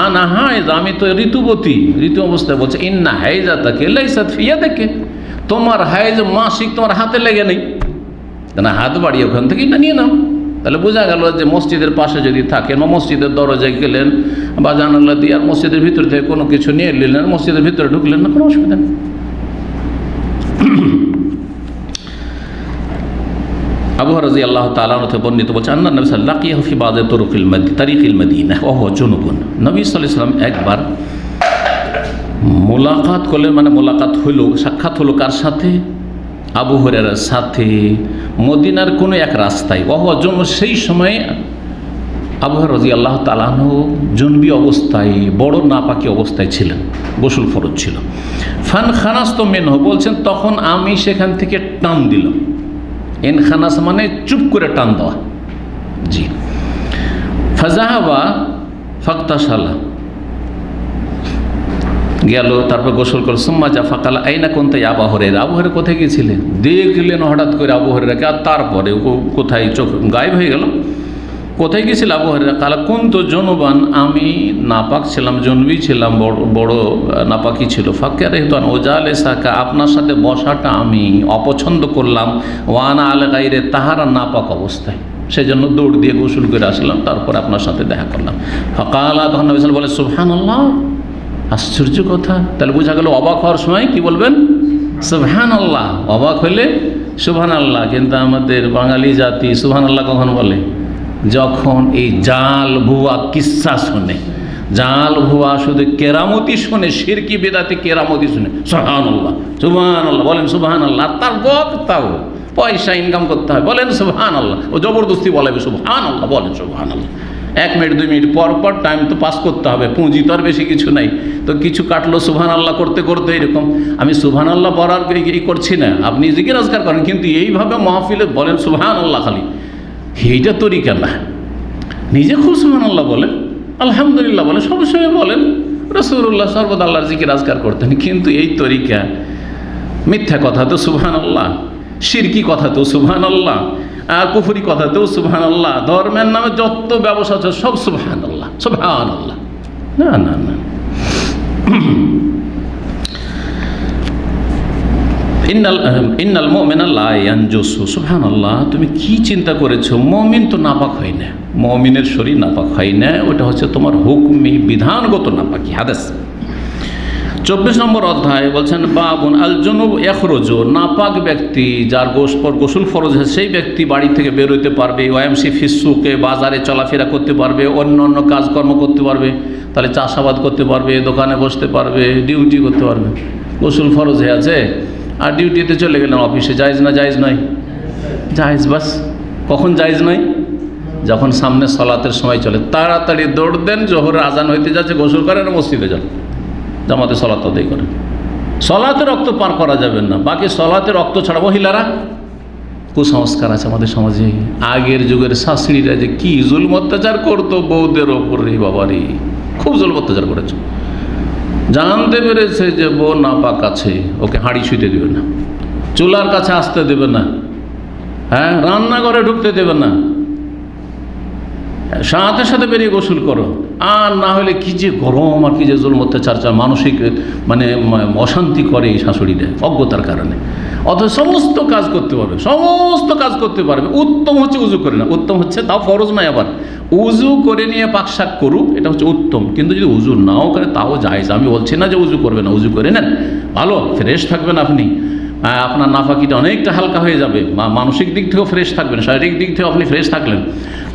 আনা হাইজ, আমি তো ঋতুবতী, ঋতু অবস্থায়। বলছে ইন্না হাইজাতাকা লাইসাত ফি ইয়াদিকা, তোমার হাইজ মাসিক তোমার হাতে লেগে নেই, না হাত বাড়িয়ে ওখান থেকেই না নিয়ে নাও। তাহলে বোঝা গেল যে মসজিদের পাশে যদি থাকেন বা মসজিদের দরজায় গেলেন বা জানালা দিয়ে আর মসজিদের ভিতর থেকে কোনো কিছু নিয়ে নিলেন, মসজিদের ভিতরে ঢুকলেন না, কোনো অসুবিধা নেই। আবু হুরায়রা রাদিয়াল্লাহু তাআলা আনহু থেকে বর্ণিত বলছেন আন্না নবী সাল্লাল্লাহু আলাইহি ওয়াসাল্লাম ফি বাযি তারিকিল মদিনা ওয়া হুয়া জুনুবুন। নবী সাল্লাল্লাহু আলাইহি ওয়াসাল্লাম একবার মোলাকাত করলেন, মানে মোলাকাত হলো, সাক্ষাৎ হলো কার সাথে? আবু হুরায়রার সাথে, মদিনার কোনো এক রাস্তায়। ওয়া হুয়া জুনুব, সেই সময় আবু হুরায়রা রাদিয়াল্লাহু তাআলা আনহু জুনবি অবস্থায়, বড় নাপাকি অবস্থায় ছিলেন, গোসল ফরজ ছিল। ফান খানাস্তু মিনহু, বলছেন তখন আমি সেখান থেকে টান দিলাম। ইনখানাস মানে চুপ করে টান দেওয়া। জি, ফাজাহাবা ফাকতাসালা, গেল, তারপর গোসল করল। সুম্মা যা ফাকালা আইনা কুনতা ইয়া আবু হুরায়রা, আবু হুরায়রা কোথায় গিয়েছিলেন? দেখলেন হঠাৎ করে আবু হুরায়রাকে, আর তারপরে কোথায় চোখ গায়েব হয়ে গেল। কোথায় গিয়েছিল আবু হুরায়রা? কালা কুনতু জুনুবান, আমি নাপাক ছিলাম, জুনবি ছিলাম, বড় নাপাকি ছিল। ফাকারিহতুন ওজালিসাকা, আপনার সাথে বসাটা আমি অপছন্দ করলাম। ওয়ানা আল গায়রে, তাহারা নাপাক অবস্থায়, সেজন্য দৌড় দিয়ে গোসল করে আসলাম, তারপর আপনার সাথে দেখা করলাম। ফাকালা, তখন নবী সাল্লাল্লাহু আলাইহি ওয়াসাল্লাম বলে সুবহানাল্লাহ, আশ্চর্য কথা। তাহলে বোঝা গেল অবাক হওয়ার সময় কি বলবেন? সুবহানাল্লাহ। অবাক হলে সুবহানাল্লাহ। কিন্তু আমাদের বাঙালি জাতি সুবহানাল্লাহ কখন বলে? যখন এই জাল ভুয়া কিস্সা শুনে, জাল ভুয়া শুধু কেরামতি শুনে, শিরকি বেদাতি কেরামতি শুনে সুবহানাল্লাহ সুবহানাল্লাহ বলেন, সুবহানাল্লাহ। তার বক্তাও পয়সা ইনকাম করতে হয়, বলেন সুবহানাল্লাহ। ও জবরদস্তি বলাবে সুবহানাল্লাহ, বলেন সুবহানাল্লাহ। 1 মিনিট 2 মিনিট পর পর টাইম তো পাস করতে হবে, পুঁজি তো আর বেশি কিছু নাই, তো কিছু কাটলো সুবহানাল্লাহ করতে করতে। এরকম আমি সুবহানাল্লাহ বলার করছি না, আপনি জিকির আজকার করেন, কিন্তু এইভাবে মাহফিলে বলেন সুবহানাল্লাহ খালি, এইটা তরিকা না। নিজে খুব সুবহানাল্লাহ বলেন, আলহামদুলিল্লাহ বলেন, সবসময় বলেন। রাসূলুল্লাহ সর্বদা আল্লাহর জিকির আজকার করতেন, কিন্তু এই তরিকা মিথ্যা কথা তো সুবহানাল্লাহ, শিরকি কথা তো সুবহানাল্লাহ, আর কুফরি কথাতেও সুবহানাল্লাহ, ধর্মের নামে যত ব্যবসা আছে সব সুবহানাল্লাহ সুবহানাল্লাহ। না না না, ইন্নাল মুমিনা লা ইয়ানজুসু, সুবহানাল্লাহ। তুমি কি চিন্তা করেছো? মুমিন তো নাপাক হয় না, মুমিনের শরীর নাপাক হয় না, ওটা হচ্ছে তোমার হুকমি বিধানগত নাপাকি। হাদিস 24 নম্বর অধ্যায় বলছেন বাবুন আল জুনুব ইয়াখরুজু, নাপাক ব্যক্তি যার গোসল ফরজ হয় সেই ব্যক্তি বাড়ি থেকে বের হইতে পারবে, ওয়ামসি ফিসুকে, বাজারে চলাফেরা করতে পারবে, অন্য অন্য কাজকর্ম করতে পারবে, তাহলে চাষাবাদ করতে পারবে, দোকানে বসতে পারবে, ডিউটি করতে পারবে। গোসল ফরজ হয়ে আছে আর ডিউটিতে চলে গেলেন অফিসে, জায়েজ না জায়েজ নয়? জায়েজ। বাস কখন জায়েজ নয়? যখন সামনে সলাতের সময় চলে, তাড়াতাড়ি দৌড় দেন, জোহরের আজান হইতে যাচ্ছে, গোসল করেন আর মসজিদে যান, জামাতে সলাত আদায় করেন। সলাতে রক্ত পার করা যাবে না, বাকি সলাতে রক্ত ছাড়া। মহিলারা কুসংস্কার আছে আমাদের সমাজে, আগের যুগের শাশুড়িরা যে কি জুলম অত্যাচার করতো বউদের ওপরে, বাবারে খুব জুলম অত্যাচার করেছে। জানতে পেরেছে যে বউ নাপাক আছে, ওকে হাঁড়ি ছুঁতে দেবে না, চুলার কাছে আসতে দেবে না, হ্যাঁ রান্নাঘরে ঢুকতে দেবে না, সাথে সাথে বেরিয়ে গোসল করো। আর না হলে কি যে গরম আর কি যে জুলম অত্যাচার, মানসিক মানে অশান্তি করে এই শাশুড়িরা অজ্ঞতার কারণে। অথচ সমস্ত কাজ করতে পারবে, সমস্ত কাজ করতে পারবে। উত্তম হচ্ছে উজু করে না, উত্তম হচ্ছে তাও ফরজ নয়, আবার উজু করে নিয়ে পাকশাক করুক, এটা হচ্ছে উত্তম। কিন্তু যদি উজু নাও করে তাও জায়েজ। আমি বলছি না যে উজু করবে না, উজু করে নেন, ভালো ফ্রেশ থাকবেন আপনি, আপনার নাফাকিটা অনেকটা হালকা হয়ে যাবে, মানসিক দিক থেকেও ফ্রেশ থাকবেন, শারীরিক দিক থেকেও আপনি ফ্রেশ থাকলেন।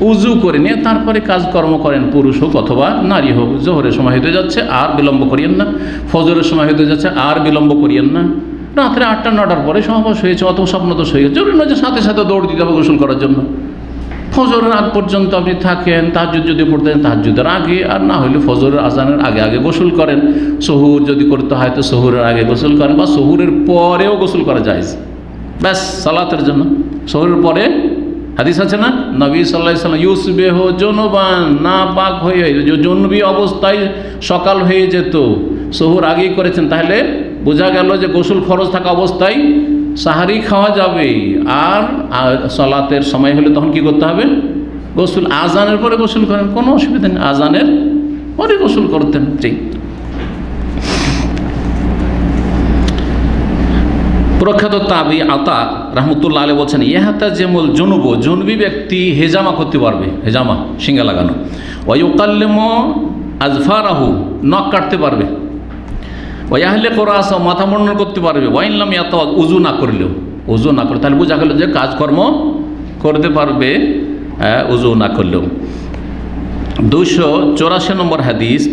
উজু করে নিয়ে তারপরে কাজকর্ম করেন, পুরুষ হোক অথবা নারী হোক। জোহরের সময় হতে যাচ্ছে আর বিলম্ব করিয়েন না, ফজরের সময় হতে যাচ্ছে আর বিলম্ব করিয়েন না। রাত্রে 8টা 9টার পরে সহবাস হয়েছে, অত স্বপ্নদোষ হয়ে গেছে, জরুরি নয় যে সাথে সাথে দৌড় দিতে হবে গোসল করার জন্য। ফজরের আগ পর্যন্ত আপনি থাকেন, তাহাজ্জুদ যদি পড়তে চান তাহাজ্জুদের আগে, আর না হলে ফজরের আজানের আগে আগে গোসল করেন। সহুর যদি করতে হয় তো সহুরের আগে গোসল করেন, বা সহুরের পরেও গোসল করা যায়, ব্যাস সালাতের জন্য। সহুরের পরে হাদিস আছে না, নবী সাল্লাল্লাহু আলাইহি ওয়াসাল্লাম ইউসবিহ জুনুবান, না পাক হয়ে জুনবি অবস্থায় সকাল হয়ে যেত, সহুর আগেই করেছেন, তাহলে বোঝা গেল যে গোসল ফরজ থাকা অবস্থায় সাহারি খাওয়া যাবে। আর সালাতের সময় হলে তখন কি করতে হবে? গোসল। আজানের পরে গোসল করেন, কোনো অসুবিধা নেই, আজানের পরে গোসল করতেন। ঠিক। প্রখ্যাত তাবি আতা রহমতুল্লাহ আলাইহি বলছেন ইহাতা যেমল জুনুব, জুনবি ব্যক্তি হেজামা করতে পারবে, হেজামা সিঙ্গা লাগানো। ওয়ায়ুকাল্লিমু আজফারাহু, নখ কাটতে পারবে। ওয়াহলে কোরাস, মাথা মুন্ডন করতে পারবে। ওয়াইনলাম ইয়াতাওয়াদ, উজু না করলেও, উজু না করে, তাহলে বোঝা গেল যে কাজকর্ম করতে পারবে উজু না করলেও। 284 নম্বর হাদিস,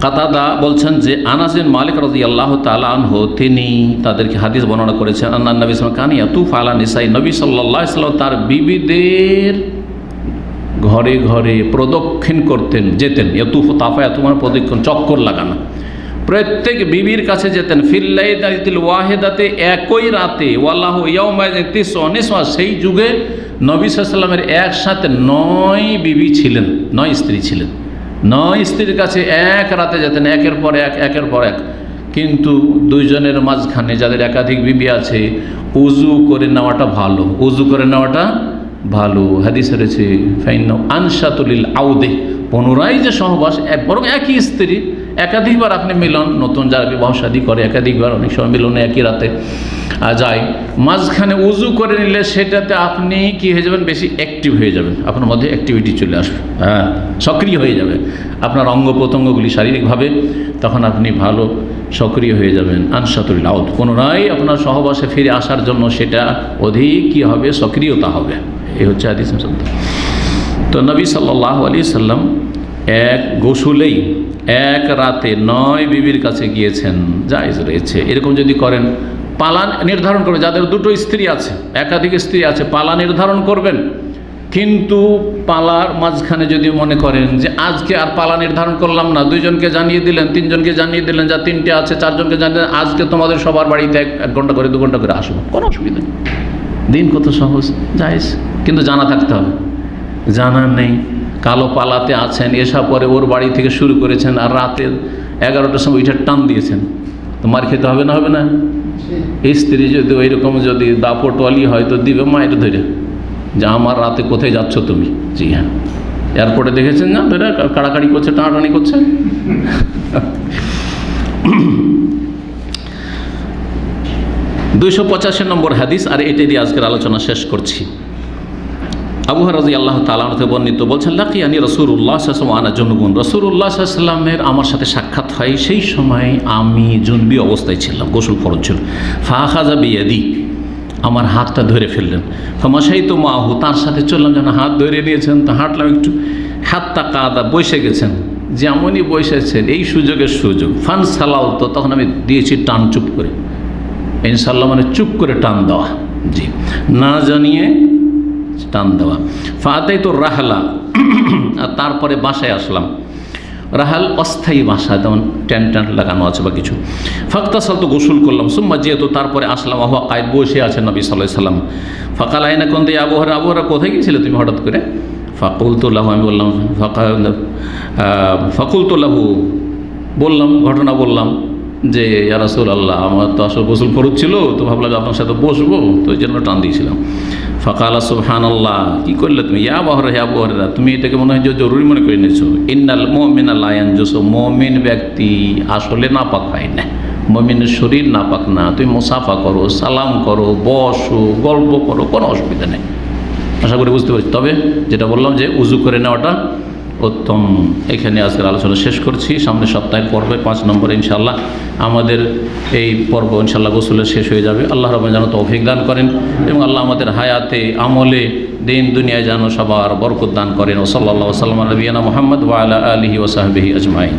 কাতাদা বলছেন যে আনাস বিন মালিক রাদিয়াল্লাহু তাআলা আনহু, তিনি তাদেরকে হাদিস বর্ণনা করেছেন, আন্নান নবী সাল্লাল্লাহু আলাইহি ওয়াসাল্লাম কানা ইয়াতুফু আলা নিসাই, নবী সাল্লাল্লাহু আলাইহি ওয়াসাল্লাম তার বিবিদের ঘরে ঘরে প্রদক্ষিণ করতেন, যেতেন। ইয়াতুফু তাফায়াতু মানে প্রদক্ষিণ, চক্কর লাগানো। প্রত্যেক বিবির কাছে যেতেন, ফিল্লাইলাতিল ওয়াহিদাতে, একই রাতে, ওয়াল্লাহু ইয়াউমাইযিন তিসউ নিসওয়া, সেই যুগে নবী সাল্লাল্লাহু আলাইহি ওয়াসাল্লামের একসাথে 9 বিবি ছিলেন, 9 স্ত্রী ছিলেন। 9 স্ত্রীর কাছে এক রাতে যেতেন, একের পর এক, একের পর এক। কিন্তু দুইজনের মাঝখানে যাদের একাধিক বিবি আছে, উজু করে নেওয়াটা ভালো, উজু করে নেওয়াটা ভালো। হাদিসে রয়েছে ফাইন্নাহু আনশাতুলিল আউদে, পুনরায় যে সহবাস, বরং একই স্ত্রী একাধিকবার আপনি মিলন, নতুন যারা বিবাহ শাদী করে একাধিকবার অনেক সময় মিলনে একই রাতে যায়, মাঝখানে উজু করে নিলে সেটাতে আপনি কি হয়ে যাবেন? বেশি অ্যাক্টিভ হয়ে যাবেন, আপনার মধ্যে অ্যাক্টিভিটি চলে আসবে, হ্যাঁ সক্রিয় হয়ে যাবে আপনার অঙ্গ প্রত্যঙ্গগুলি শারীরিকভাবে, তখন আপনি ভালো সক্রিয় হয়ে যাবেন। আনশাতুল আউদ, পুনরায় আপনার সহবাসে ফিরে আসার জন্য সেটা অধিক কী হবে? সক্রিয়তা হবে। এই হচ্ছে হাদিস। তো নবী সাল্লাল্লাহু আলাইহি সাল্লাম এক গোসলেই এক রাতে 9 বিবির কাছে গিয়েছেন, জায়েজ রয়েছে। এরকম যদি করেন, পালা নির্ধারণ করবেন, যাদের 2টো স্ত্রী আছে, একাধিক স্ত্রী আছে, পালা নির্ধারণ করবেন। কিন্তু পালার মাঝখানে যদি মনে করেন যে আজকে আর পালা নির্ধারণ করলাম না, 2জনকে জানিয়ে দিলেন, 3জনকে জানিয়ে দিলেন, যা 3টে আছে 4জনকে জানিয়ে দিলেন, আজকে তোমাদের সবার বাড়িতে 1 ঘন্টা করে 2 ঘন্টা করে আসবো, কোনো অসুবিধা নেই। দিন কত সহজ, জায়েজ। কিন্তু জানা থাকতে হবে, জানা নেই, কালো পালাতে আছেন, এসব পরে ওর বাড়ি থেকে শুরু করেছেন, আর রাতে 11টার সময় ওইটা টান দিয়েছেন, তো মার খেতে হবে না? হবে না? স্ত্রী যদি ওইরকম যদি দাপটওয়ালি হয় তো দিবে মায়ের ধরে, যে আমার রাতে কোথায় যাচ্ছ তুমি? জি হ্যাঁ, এয়ারপোর্টে দেখেছেন না, ধরে কাড়াকাড়ি করছে, টানাটানি করছে। 285 নম্বর হাদিস, আর এটাই দিয়ে আজকের আলোচনা শেষ করছি। আবু হুরায়রা রাদিয়াল্লাহু তাআলা আনহু বর্ণিত বলছেন, লাকিয়ানি রাসূলুল্লাহ সাল্লাল্লাহু আলাইহি ওয়াসাল্লাম আনা জুনুবুন, রাসূলুল্লাহ সাল্লাল্লাহু আলাইহি ওয়াসাল্লামের আমার সাথে সাক্ষাৎ হয়, সেই সময় আমি জুনবি অবস্থায় ছিলাম, গোসল ফরজ ছিল। ফাআখাযা বিয়াদি, আমার হাতটা ধরে ফেললেন। ফামাশাইতু মাহু, তার সাথে চললাম, যেন হাত ধরে নিয়েছেন, তো হাঁটলাম একটু। হাত্তা কাদা, বসে গেছেন, যেমনই বসেছেন এই সুযোগের সুযোগ। ফান সালাল, তো তখন আমি দিয়েছি টান, চুপ করে। ইনশাআল্লাহ মানে চুপ করে টান দেওয়া, জি, না জানিয়ে টান দেওয়া। ফাতাই তো রাহলা, আর তারপরে বাসায় আসলাম। রাহাল অস্থায়ী বাসা, যেমন ট্যান্ট ট্যান্ট লাগানো আছে বা কিছু। ফাক্তাসাল, তো গোসল করলাম। সুম্মা যেহেতু, তারপরে আসলাম। আহুয়া কায়েদ, বসে আছেন নবী সাল্লাল্লাহু আলাইহি ওয়াসাল্লাম। ফাকাল আইনা কুনতা ইয়া আবু হুরায়রা, আবু হুরায়রা কোথায় গিয়েছিলে তুমি হঠাৎ করে? ফাকুলতু লাহু, আমি বললাম, ফাকুলতু লাহু, বললাম, ঘটনা বললাম যে ইয়া রাসূলুল্লাহ, আমার তো আসলে গোসল ফরজ ছিল, তো ভাবলাম আপনার সাথে বসবো, তো এই জন্য টান দিয়েছিলাম। ফাকালা সুবহানাল্লাহ, কী করলে তুমি? ইয়া আবু হুরায়রা, হে আবু হুরায়রা, তুমি এটাকে মনে হয় যে জরুরি মনে করে নিয়েছো। ইন্নাল মুমিনা লা ইয়ানজুসু, মুমিন ব্যক্তি আসলে নাপাক হয় না, মুমিনের শরীর নাপাক না। তুমি মুসাফা করো, সালাম করো, বসো, গল্প করো, কোনো অসুবিধা নেই। আশা করি বুঝতে পারছি। তবে যেটা বললাম যে উজু করে নেওয়াটা উত্তম। এখানে আজকের আলোচনা শেষ করছি। সামনের সপ্তাহে পর্বে 5 নম্বরে ইনশাআল্লাহ আমাদের এই পর্ব ইনশাআল্লাহ গোসলে শেষ হয়ে যাবে। আল্লাহ রাব্বুল যেন তৌফিক দান করেন, এবং আল্লাহ আমাদের হায়াতে, আমলে, দিন দুনিয়ায় যেন সবার বরকত দান করেন। ও সাল্লাল্লাহু আলা নবিয়িনা মুহাম্মদ ওয়া আলা আলিহি ওয়া সাহবিহি আজমাইন।